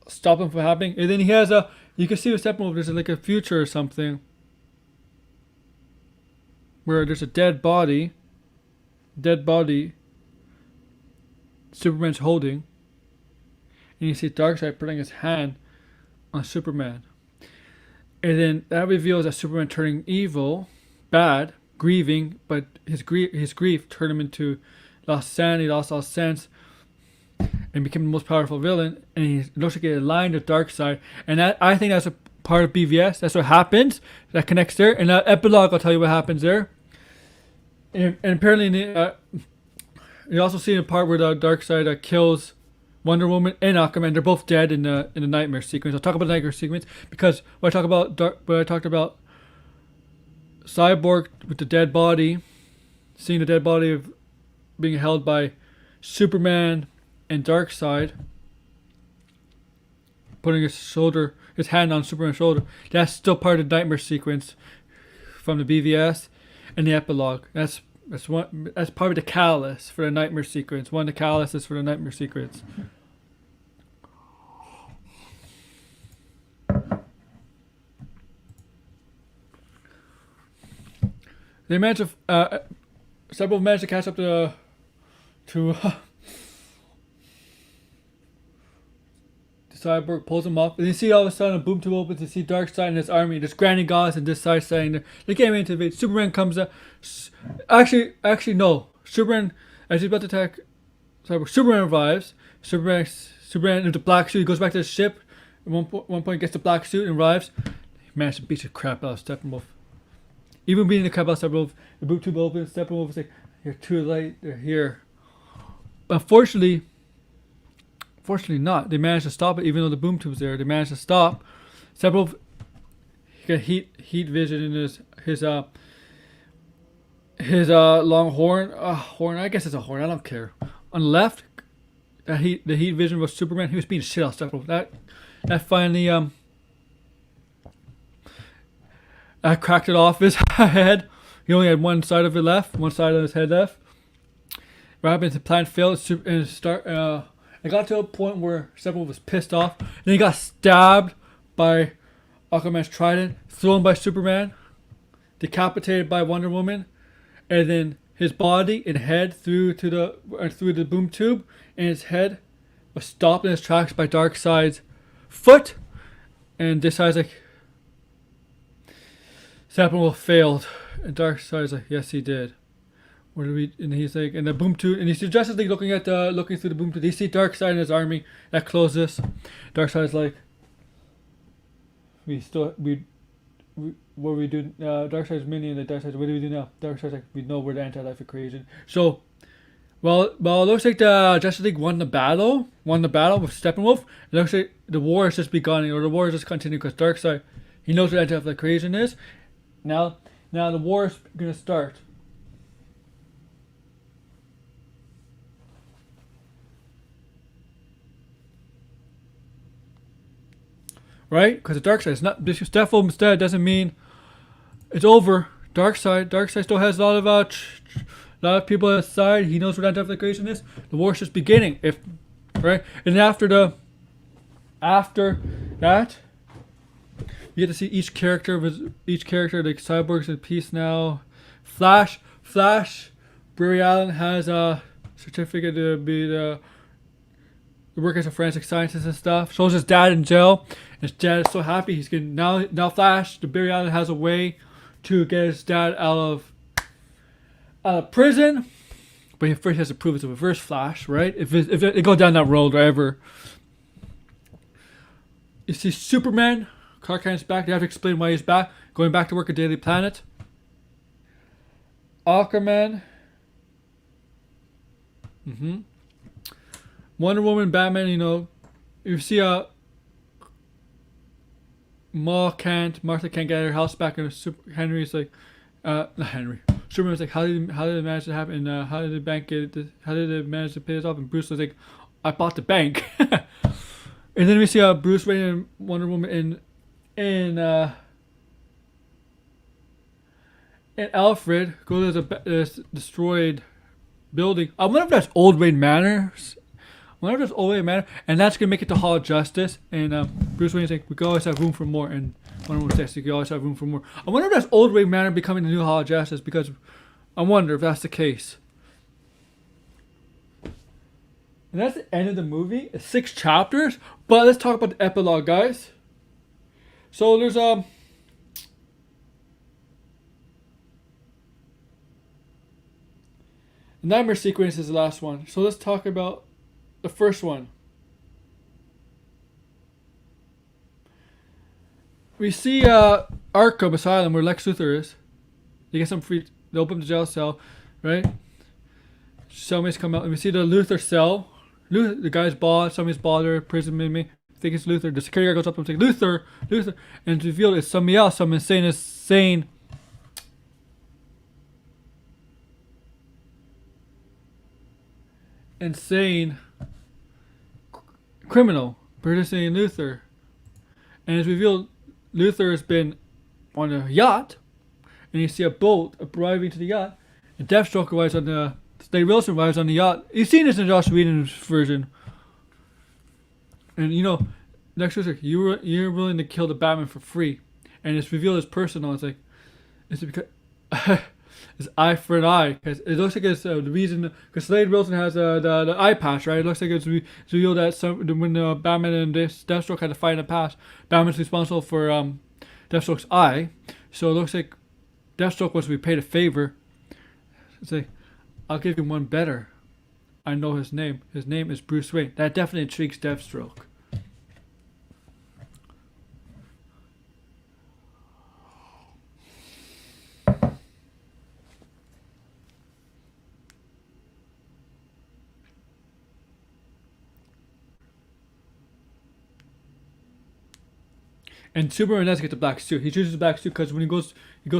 stop him from happening, and then he has you can see with Steppenwolf there's like a future or something where there's a dead body Superman's holding, and you see Darkseid putting his hand on Superman, and then that reveals that Superman turning evil, bad, grieving, but his grief turned him into lost sanity, lost all sense, and became the most powerful villain. And he looks like he aligned with Darkseid, and I think that's a part of BVS. That's what happens. That connects there, and that epilogue I'll tell you what happens there. And apparently, you also see a part where the Darkseid kills Wonder Woman and Aquaman. They're both dead in the nightmare sequence. I'll talk about the nightmare sequence because when I talked about Cyborg with the dead body, seeing the dead body of being held by Superman and Darkseid, putting his hand on Superman's shoulder. That's still part of the nightmare sequence from the BVS and the epilogue. That's part of the catalyst for the nightmare sequence. One of the catalysts for the nightmare sequence. They managed to several managed to catch up to Cyborg, pulls him off, and you see all of a sudden a boom tube opens. You see Darkseid and his army, there's Granny Gods and this side saying they can't even intervene. Superman comes up. Actually no. Superman, as he's about to attack Cyborg, Superman revives. Superman in the black suit, he goes back to the ship. At one point gets the black suit and arrives. He managed to beat the crap out of Steppenwolf. Even beating the crap out of Steppenwolf, the boom tube opens. Steppenwolf is like, "You're too late. They're here." But unfortunately not. They managed to stop it, even though the boom tube's there. They managed to stop. Steppenwolf, he got heat vision in his long horn. I guess it's a horn. I don't care. On the left, the heat vision was Superman. He was beating shit out of Steppenwolf. That finally cracked it off his head. He only had one side of it left, one side of his head left. What happened? The plan failed. It got to a point where Steppenwolf was pissed off. Then he got stabbed by Aquaman's trident, thrown by Superman, decapitated by Wonder Woman, and then his body and head through the boom tube, and his head was stopped in his tracks by Darkseid's foot. And Darkseid's like, Steppenwolf failed, and Darkseid's like, yes, he did. What do we? And he's like, and the boom tube, and you see Justice League looking through the boom tube. You see Darkseid and his army that closes. Darkseid's like, what do we do? Darkseid's minion. And Darkseid's, what do we do now? Darkseid's like, we know we're the anti-life equation. So, well, it looks like the Justice League won the battle with Steppenwolf. It looks like the war has just begun, or the war is just continuing because Darkseid, he knows what anti-life equation is. Now Now the war is gonna start. Right? Because the dark side is not this Steph instead doesn't mean it's over. Dark side still has a lot of lot of people aside. He knows where that declaration is. The war's just beginning. If right, and after that, you get to see each character, like Cyborg's in peace now. Flash, Barry Allen has a certificate to be the work as a forensic scientist and stuff. Shows his dad in jail. His dad is so happy he's getting now Flash. The Barry Allen has a way to get his dad out of prison, but he first has to prove it's a reverse Flash, right? If it go down that road, whatever. You see Superman. Clark Kent's back. They have to explain why he's back. Going back to work at Daily Planet. Aquaman. Wonder Woman, Batman, you see Martha can't get her house back, and Henry's like, not Henry. Superman's like, how did it manage to happen? How did the bank get it? How did it manage to pay it off? And Bruce was like, I bought the bank. And then we see Bruce Wayne and Wonder Woman and Alfred go to this destroyed building. I wonder if that's Old Wayne Manor. And that's gonna make it to Hall of Justice. And Bruce Wayne's like, we can always have room for more. And Wonder Woman says, you can always have room for more. I wonder if that's Old Wayne Manor becoming the new Hall of Justice, because I wonder if that's the case. And that's the end of the movie. It's 6 chapters. But let's talk about the epilogue, guys. So there's the nightmare sequence is the last one. So let's talk about the first one. We see Arkham Asylum where Lex Luthor is. They get some free. They open the jail cell, right? Cellmates come out, and we see the Luthor cell. The guy's bald. Somebody's bald or prison inmate. I think it's Luthor. The security guard goes up and says, Luthor, and it's revealed it's somebody else. Some insane criminal producing Luthor. And it's revealed Luthor has been on a yacht, and you see a boat arriving to the yacht, and Deathstroke arrives on the Slade Wilson arrives on the yacht. You've seen this in Joss Whedon's version. And next was like, you're willing to kill the Batman for free. And it's revealed as personal. It's like, it's because it's eye for an eye. Because it looks like it's the reason, because Slade Wilson has the eye patch, right? It looks like it's revealed that when Batman and Deathstroke had to fight in the past, Batman's responsible for Deathstroke's eye. So it looks like Deathstroke wants to be paid a favor. It's like, I'll give you one better. I know his name. His name is Bruce Wayne. That definitely intrigues Deathstroke. And Superman does get the black suit. He chooses the black suit because when he goes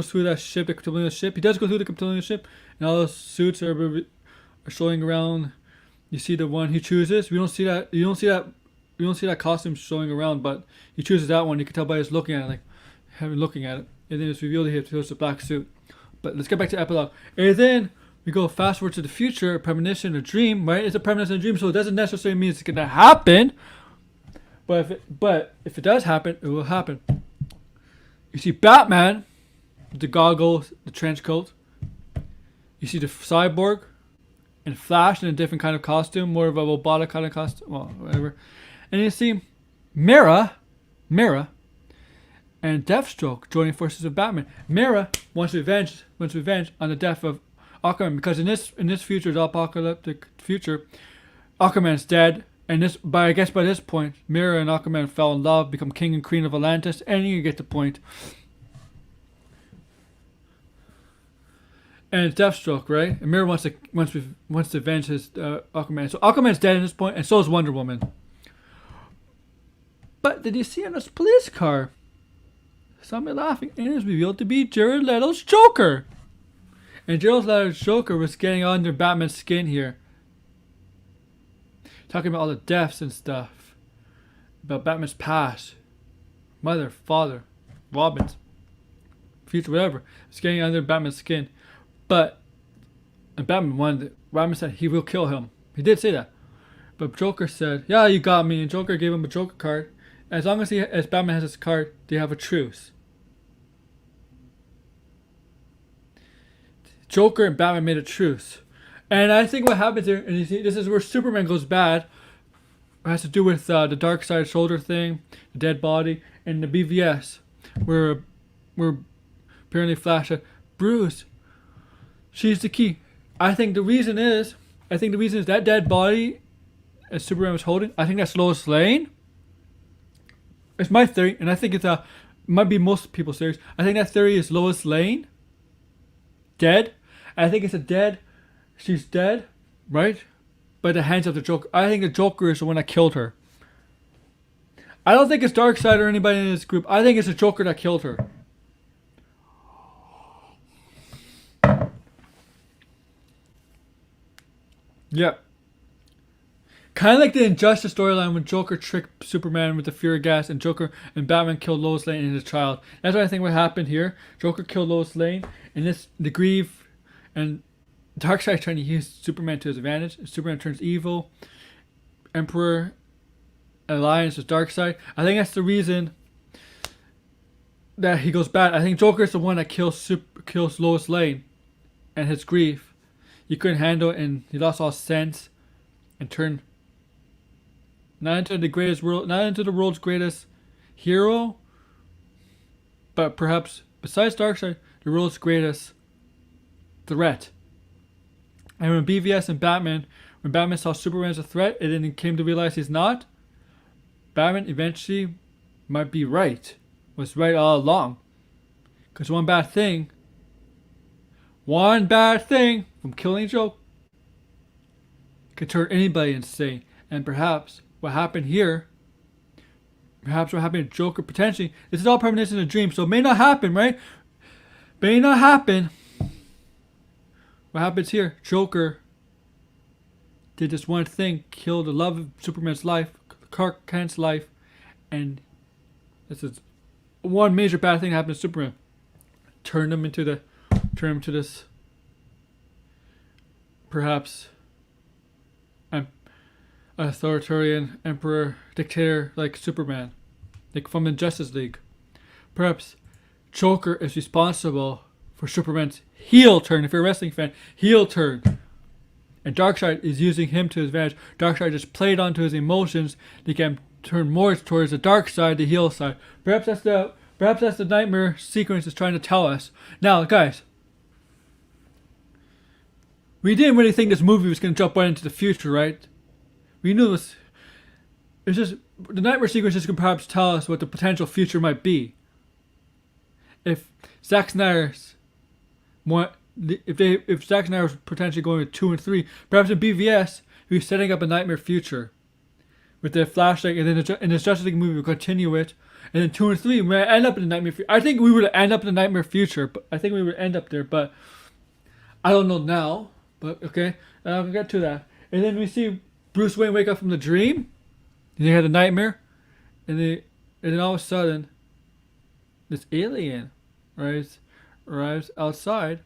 through that ship, the Kryptonian ship. He does go through the Kryptonian ship, and all those suits are showing around. You see the one he chooses. We don't see that. You don't see that costume showing around, but he chooses that one. You can tell by his looking at it, looking at it, and then it's revealed he chose the black suit. But let's get back to epilogue. And then we go fast forward to the future. A premonition, a dream, right? It's a premonition, a dream, so it doesn't necessarily mean it's gonna happen. But if it does happen, it will happen. You see Batman, the goggles, the trench coat. You see the Cyborg, and Flash in a different kind of costume, more of a robotic kind of costume. Well, whatever. And you see Mera, and Deathstroke joining forces with Batman. Mera wants revenge on the death of Aquaman, because in this future, the apocalyptic future, Aquaman's dead. And I guess by this point, Mera and Aquaman fell in love, become king and queen of Atlantis, and you get the point. And it's Deathstroke, right? And Mera wants to avenge his Aquaman. So Aquaman's dead at this point, and so is Wonder Woman. But did you see on this police car? saw me laughing, and it was revealed to be Jared Leto's Joker. And Jared Leto's Joker was getting under Batman's skin here. Talking about all the deaths and stuff. About Batman's past. Mother, father, Robin's future, whatever. It's getting under Batman's skin. But and Batman said he will kill him. He did say that. But Joker said, yeah, you got me. And Joker gave him a Joker card. As long as Batman has his card, they have a truce. Joker and Batman made a truce. And I think what happens here, and you see, this is where Superman goes bad. It has to do with the dark side shoulder thing, the dead body, and the BVS. Where apparently Flash said, Bruce, she's the key. I think the reason is that dead body as Superman was holding, I think that's Lois Lane. It's my theory, and I think it might be most people's theories. I think that theory is Lois Lane dead. I think it's she's dead, right? By the hands of the Joker. I think the Joker is the one that killed her. I don't think it's Darkseid or anybody in this group. I think it's the Joker that killed her. Yeah. Kind of like the Injustice storyline when Joker tricked Superman with the fear gas and Joker and Batman killed Lois Lane and his child. That's what I think what happened here. Joker killed Lois Lane, and the grief and Darkseid trying to use Superman to his advantage. Superman turns evil. Emperor alliance with Darkseid. I think that's the reason that he goes bad. I think Joker is the one that kills Lois Lane, and his grief. He couldn't handle it, and he lost all sense, and turned not into the world's greatest hero, but perhaps besides Darkseid, the world's greatest threat. And when BVS and when Batman saw Superman as a threat, and then came to realize he's not, Batman eventually might be right. Was right all along. Because one bad thing from killing Joe could turn anybody insane. And perhaps what happened here, perhaps what happened to Joker potentially, this is all premonition of a dream, so it may not happen, right? May not happen. What happens here? Joker did this one thing, killed the love of Superman's life, Clark Kent's life, and this is one major bad thing that happened to Superman. Turned him to this perhaps an authoritarian emperor dictator like Superman, like from the Justice League. Perhaps Joker is responsible for Superman's heel turn. If you're a wrestling fan, heel turn. And Darkseid is using him to his advantage. Darkseid just played onto his emotions to get him turn more towards the dark side, the heel side. Perhaps that's the nightmare sequence is trying to tell us. Now, guys, we didn't really think this movie was going to jump right into the future, right? We knew this. It's just the nightmare sequence is going to perhaps tell us what the potential future might be. If Zack Snyder's if Zack Snyder was potentially going with 2 and 3, perhaps in BVS, he was setting up a nightmare future with the flashlight, and then in the Justice League movie, we'll continue it, and then 2 and 3, we might end up in the nightmare future. I think we would end up in the nightmare future, but I think we would end up there, but I don't know now, but okay, I'll get to that. And then we see Bruce Wayne wake up from the dream, and he had a nightmare, and then all of a sudden, this alien arrives outside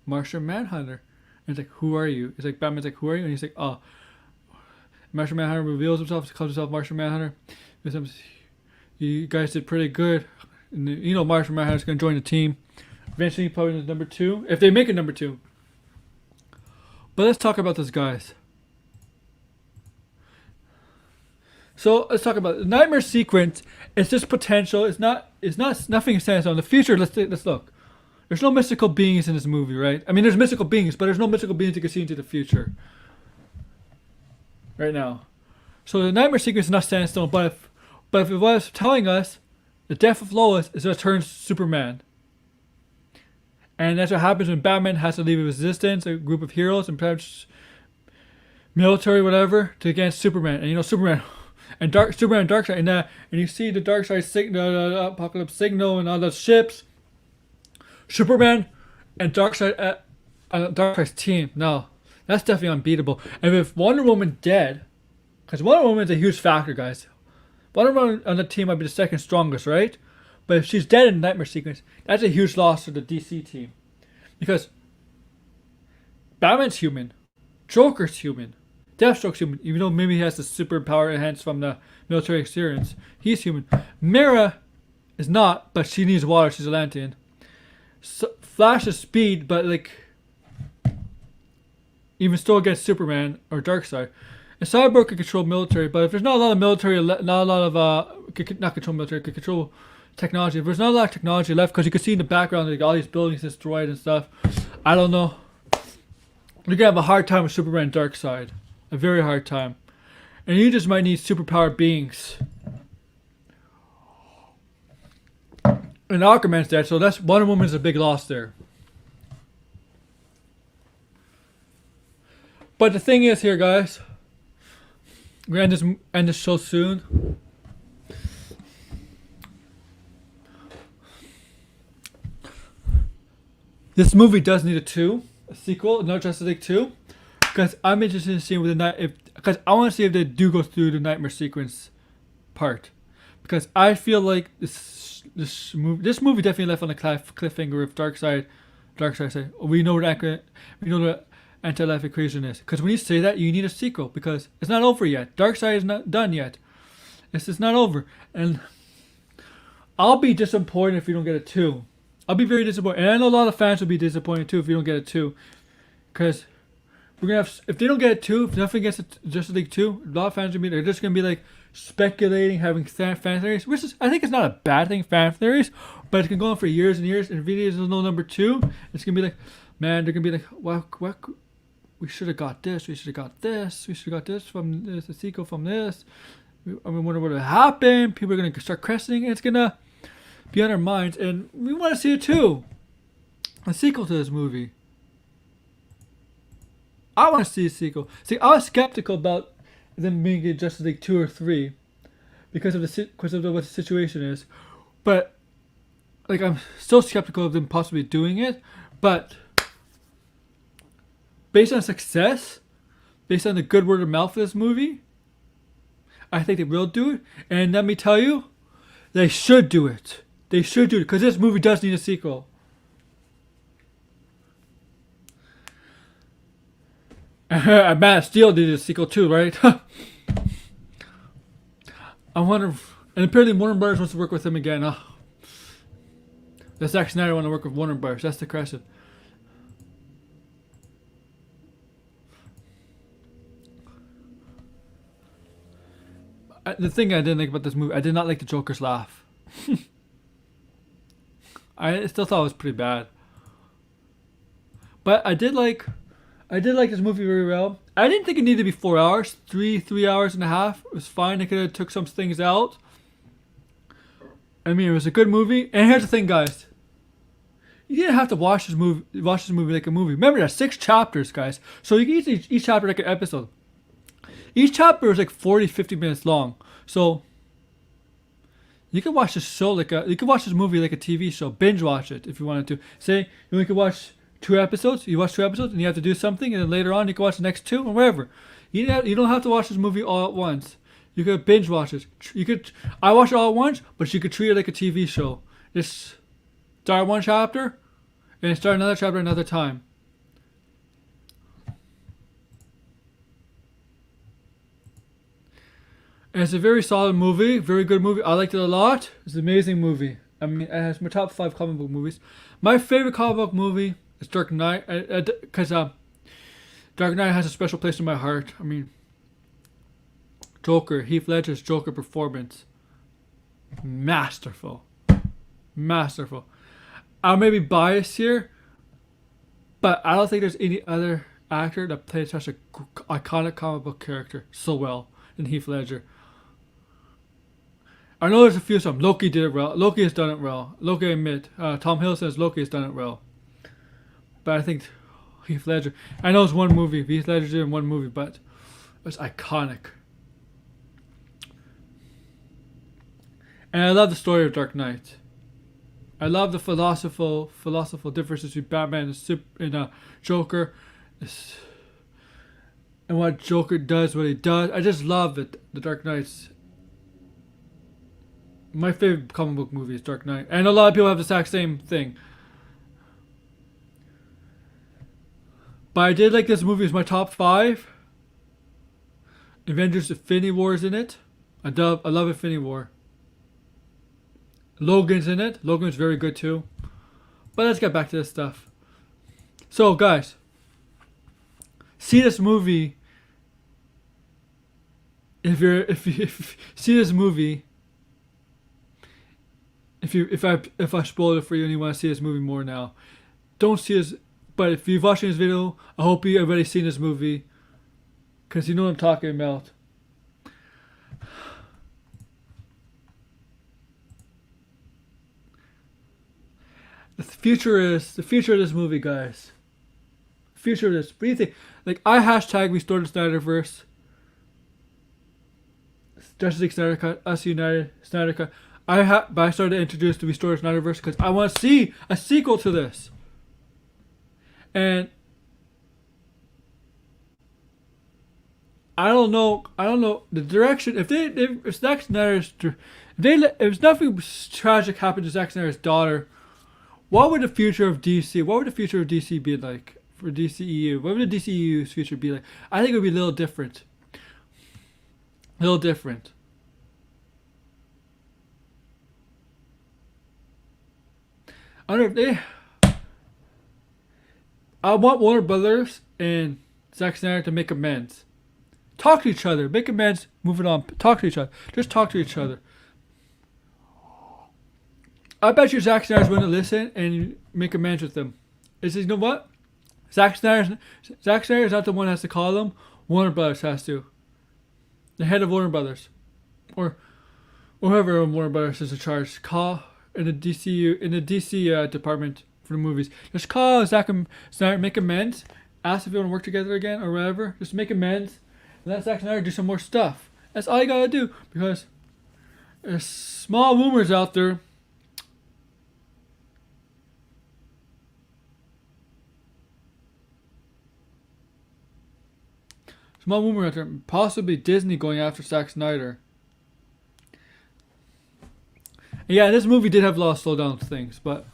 Martian Manhunter. And it's like, who are you? It's like, Batman's like, who are you? And he's like, oh. Martian Manhunter reveals himself, calls himself Martian Manhunter. You guys did pretty good. And you know Martian Manhunter's going to join the team. Eventually, probably number 2. If they make it number 2. But let's talk about this, guys. So let's talk about the nightmare sequence. It's just potential. It's nothing stands on the future. Let's look. There's no mystical beings in this movie, right? I mean, there's mystical beings, but there's no mystical beings you can see into the future right now. So the nightmare sequence is not standing still, but if it was telling us the death of Lois is what turns Superman. And that's what happens when Batman has to leave a resistance, a group of heroes, and perhaps military, whatever, to against Superman. And you know, Superman, and Superman and Darkseid in that, and you see the Darkseid signal, the Apocalypse signal, and all the ships. Superman and Darkseid's team. No, that's definitely unbeatable. And with Wonder Woman dead, because Wonder Woman's a huge factor, guys. Wonder Woman on the team might be the second strongest, right? But if she's dead in the Nightmare sequence, that's a huge loss to the DC team. Because Batman's human, Joker's human, Deathstroke's human, even though maybe he has the super power enhanced from the military experience. He's human. Mera is not, but she needs water. She's Atlantean. So, Flash is speed, but like even still against Superman or Darkseid. And Cyborg can control military, but if there's not a lot of military, not a lot of not control military, can control technology. If there's not a lot of technology left, because you can see in the background like all these buildings destroyed and stuff. I don't know. You're gonna have a hard time with Superman and Darkseid, a very hard time, and you just might need superpowered beings. And Aquaman's dead, so that's Wonder Woman's a big loss there. But the thing is here, guys, we're gonna end this show soon. This movie does need a sequel, not Justice League 2, because I'm interested in seeing with the night because I want to see if they do go through the nightmare sequence part, because I feel like this movie definitely left on a cliffhanger with Darkseid said, we know the anti-life equation is, because when you say that you need a sequel because it's not over yet. Darkseid is not done yet. It's not over, and I'll be disappointed if you don't get a 2. I'll be very disappointed, and I know a lot of fans will be disappointed too if you don't get a 2, because we're gonna have, if they don't get a 2, if nothing gets Justice League 2, a lot of fans they're just gonna be like speculating, having fan theories, which is, I think it's not a bad thing, fan theories, but it can go on for years and years, and if there's no number 2, it's gonna be like, man, they're gonna be like, what we should have got this, we should have got this from this, a sequel from this. I mean, wonder what would happen. People are gonna start questioning, and it's gonna be on our minds, and we want to see it too. A sequel to this movie. I want to see a sequel. See, I was skeptical about them being in Justice League 2 or 3 because of what the situation is, but like I'm still skeptical of them possibly doing it. But based on success, based on the good word of mouth for this movie, I think they will do it. And let me tell you, they should do it. They should do it because this movie does need a sequel. Man of Steel did a sequel too, right? I wonder, and apparently Warner Brothers wants to work with him again. The Zack Snyder want to work with Warner Brothers. That's the question. The thing I didn't like about this movie, I did not like the Joker's laugh. I still thought it was pretty bad. But I did like this movie very well. I didn't think it needed to be 4 hours. 3 hours and a half. It was fine. They could have took some things out. I mean, it was a good movie. And here's the thing, guys. You didn't have to watch this movie like a movie. Remember, there's 6 chapters, guys. So you can use each chapter like an episode. Each chapter is like 40-50 minutes long. So you can watch this show you can watch this movie like a TV show. Binge watch it if you wanted to. Say you only could watch 2 episodes. You watch 2 episodes and you have to do something, and then later on you can watch the next 2 or whatever. You don't have to watch this movie all at once. You could binge watch it. I watch it all at once, but you could treat it like a TV show. Just start one chapter and start another chapter another time. And it's a very solid movie, very good movie. I liked it a lot. It's an amazing movie. I mean, it has my top 5 comic book movies. My favorite comic book movie is Dark Knight, because Dark Knight has a special place in my heart. I mean, Joker, Heath Ledger's Joker performance, masterful. I may be biased here, but I don't think there's any other actor that plays such an iconic comic book character so well than Heath Ledger. I know there's a few some. Loki did it well. Loki has done it well. Loki, I admit. Tom Hiddleston as Loki has done it well. But I think Heath Ledger. I know it's one movie. Heath Ledger did in one movie, but it was iconic. And I love the story of Dark Knight. I love the philosophical differences between Batman and Joker. And what Joker does, what he does. I just love it. The Dark Knight's my favorite comic book movie is Dark Knight. And a lot of people have the exact same thing. But I did like this movie. It's my top 5. Avengers Infinity War is in it. I love Infinity War. Logan's in it. Logan's very good too. But let's get back to this stuff. So guys, see this movie. If you see this movie, if I spoil it for you and you want to see this movie more now, don't see this. But if you're watching this video, I hope you've already seen this movie, because you know what I'm talking about. The future of this movie, guys. The future of this. What do you think? Like, I hashtag restore the Snyderverse. Justice League Snyder Cut, Us United, Snyder Cut. But I started to introduce the Restore the Snyderverse because I want to see a sequel to this. And I don't know the direction. If Zack Snyder's, if nothing tragic happened to Zack Snyder's daughter, what would the future of DC? What would the future of DC be like for DCEU? What would the DCEU's future be like? I think it would be a little different. A little different. I don't know if they. I want Warner Brothers and Zack Snyder to make amends. Talk to each other. Make amends. Moving on. Talk to each other. Just talk to each other. I bet you Zack Snyder's going to listen and make amends with them. He says, you know what? Zack Snyder's not the one that has to call them. Warner Brothers has to. The head of Warner Brothers, or whoever Warner Brothers is in charge, call in the DC department for the movies. Just call Zack Snyder, make amends, ask if you want to work together again or whatever. Just make amends, and let Zack Snyder do some more stuff. That's all you gotta do, because there's small rumors out there. Small rumor out there, possibly Disney going after Zack Snyder. And yeah, this movie did have a lot of slow down things, but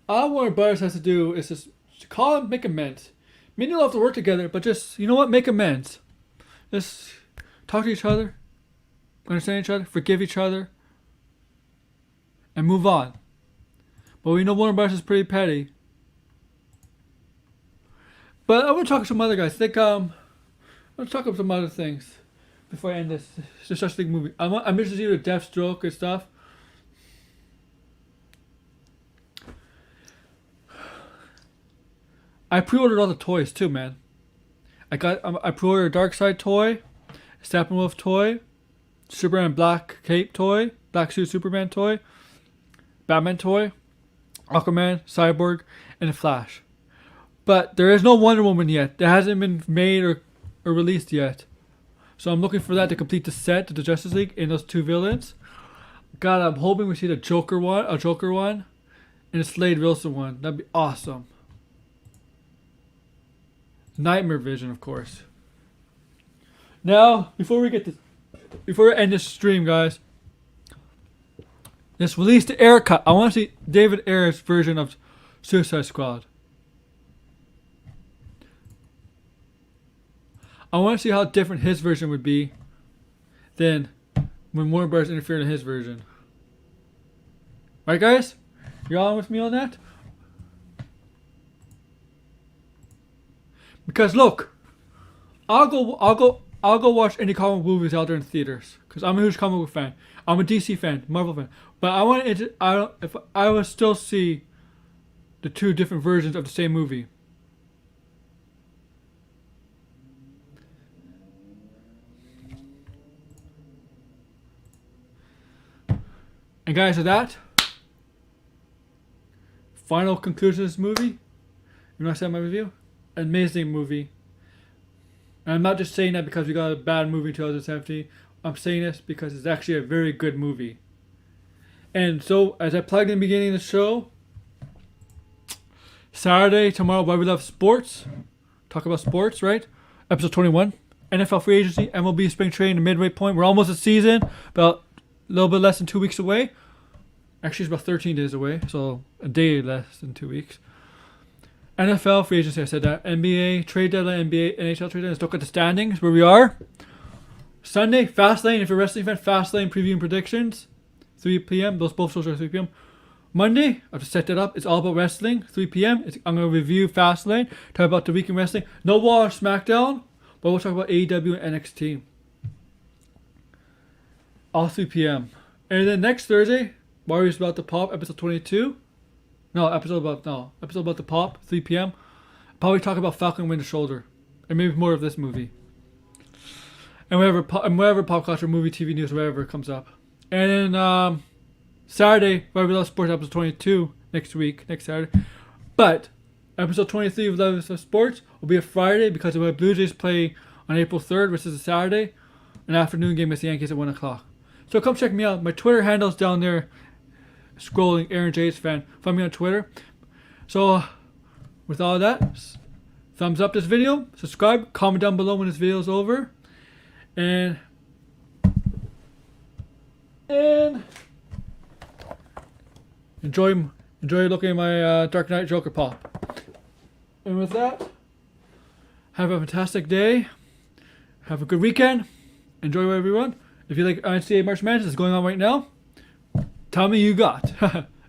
all Warner Brothers has to do is just call and make amends. Maybe they'll have to work together, but just, you know what, make amends. Just talk to each other, understand each other, forgive each other, and move on. But we know Warner Brothers is pretty petty. But I want to talk to some other guys. I want to talk about some other things before I end this Justice League movie. I'm interested to see the Deathstroke and stuff. I pre-ordered all the toys too, man. I pre-ordered a Darkseid toy, Steppenwolf toy, Superman Black Cape toy, Black Suit Superman toy, Batman toy, Aquaman, Cyborg, and the Flash. But there is no Wonder Woman yet. That hasn't been made or released yet. So I'm looking for that to complete the set to the Justice League in those 2 villains. God, I'm hoping we see the Joker one, and the Slade Wilson one. That'd be awesome. Nightmare Vision, of course. Now, before we end this stream, guys, let's release the Ayer cut. I want to see David Ayer's version of Suicide Squad. I want to see how different his version would be than when Warner Bros. Interfered in his version. Right, guys? You all with me on that? Because look, I'll go watch any comic movies out there in theaters. Because I'm a huge comic book fan. I'm a DC fan, Marvel fan. But I would still see the 2 different versions of the same movie. And guys, with that, final conclusion of this movie. You know what I said in my review? Amazing movie. And I'm not just saying that because we got a bad movie in 2017 I'm saying this because it's actually a very good movie. And so, as I plugged in the beginning of the show, Saturday, tomorrow, Why We Love Sports. Talk about sports, right? Episode 21. NFL free agency, MLB spring training, the midway point. We're almost a season, about a little bit less than 2 weeks away. Actually, it's about 13 days away, so a day less than 2 weeks. NFL free agency, I said that. NBA trade deadline, NBA, NHL trade deadline. Let's look at the standings, where we are. Sunday, Fastlane. If you're a wrestling fan, Fastlane preview and predictions. 3 p.m. Those both shows are 3 p.m. Monday, I've just set that up. It's all about wrestling. 3 p.m. I'm going to review Fastlane, talk about the week in wrestling. No War or SmackDown, but we'll talk about AEW and NXT. All 3 p.m. And then next Thursday, Warriors About to Pop, episode 22. Episode about to Pop, 3 p.m. Probably talk about Falcon Winter Shoulder. And maybe more of this movie. And whatever pop culture, movie, TV news, whatever comes up. And then Saturday, Why We Love Sports, episode 22 next Saturday. But episode 23 of Love Sports will be a Friday because the Blue Jays play on April 3rd, which is a Saturday. An afternoon game against the Yankees at 1 o'clock. So come check me out. My Twitter handle's down there. Scrolling, Aaron Jays fan. Find me on Twitter. So, with all that, thumbs up this video, subscribe, comment down below when this video is over. And enjoy looking at my Dark Knight Joker pop. And with that, have a fantastic day. Have a good weekend. Enjoy everyone. If you like NCAA March Madness that's going on right now, tell me you got.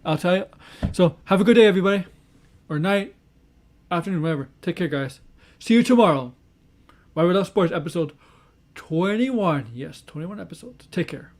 I'll tell you. So have a good day, everybody. Or night, afternoon, whatever. Take care, guys. See you tomorrow. Why We Love Sports, episode 21. Yes, 21 episodes. Take care.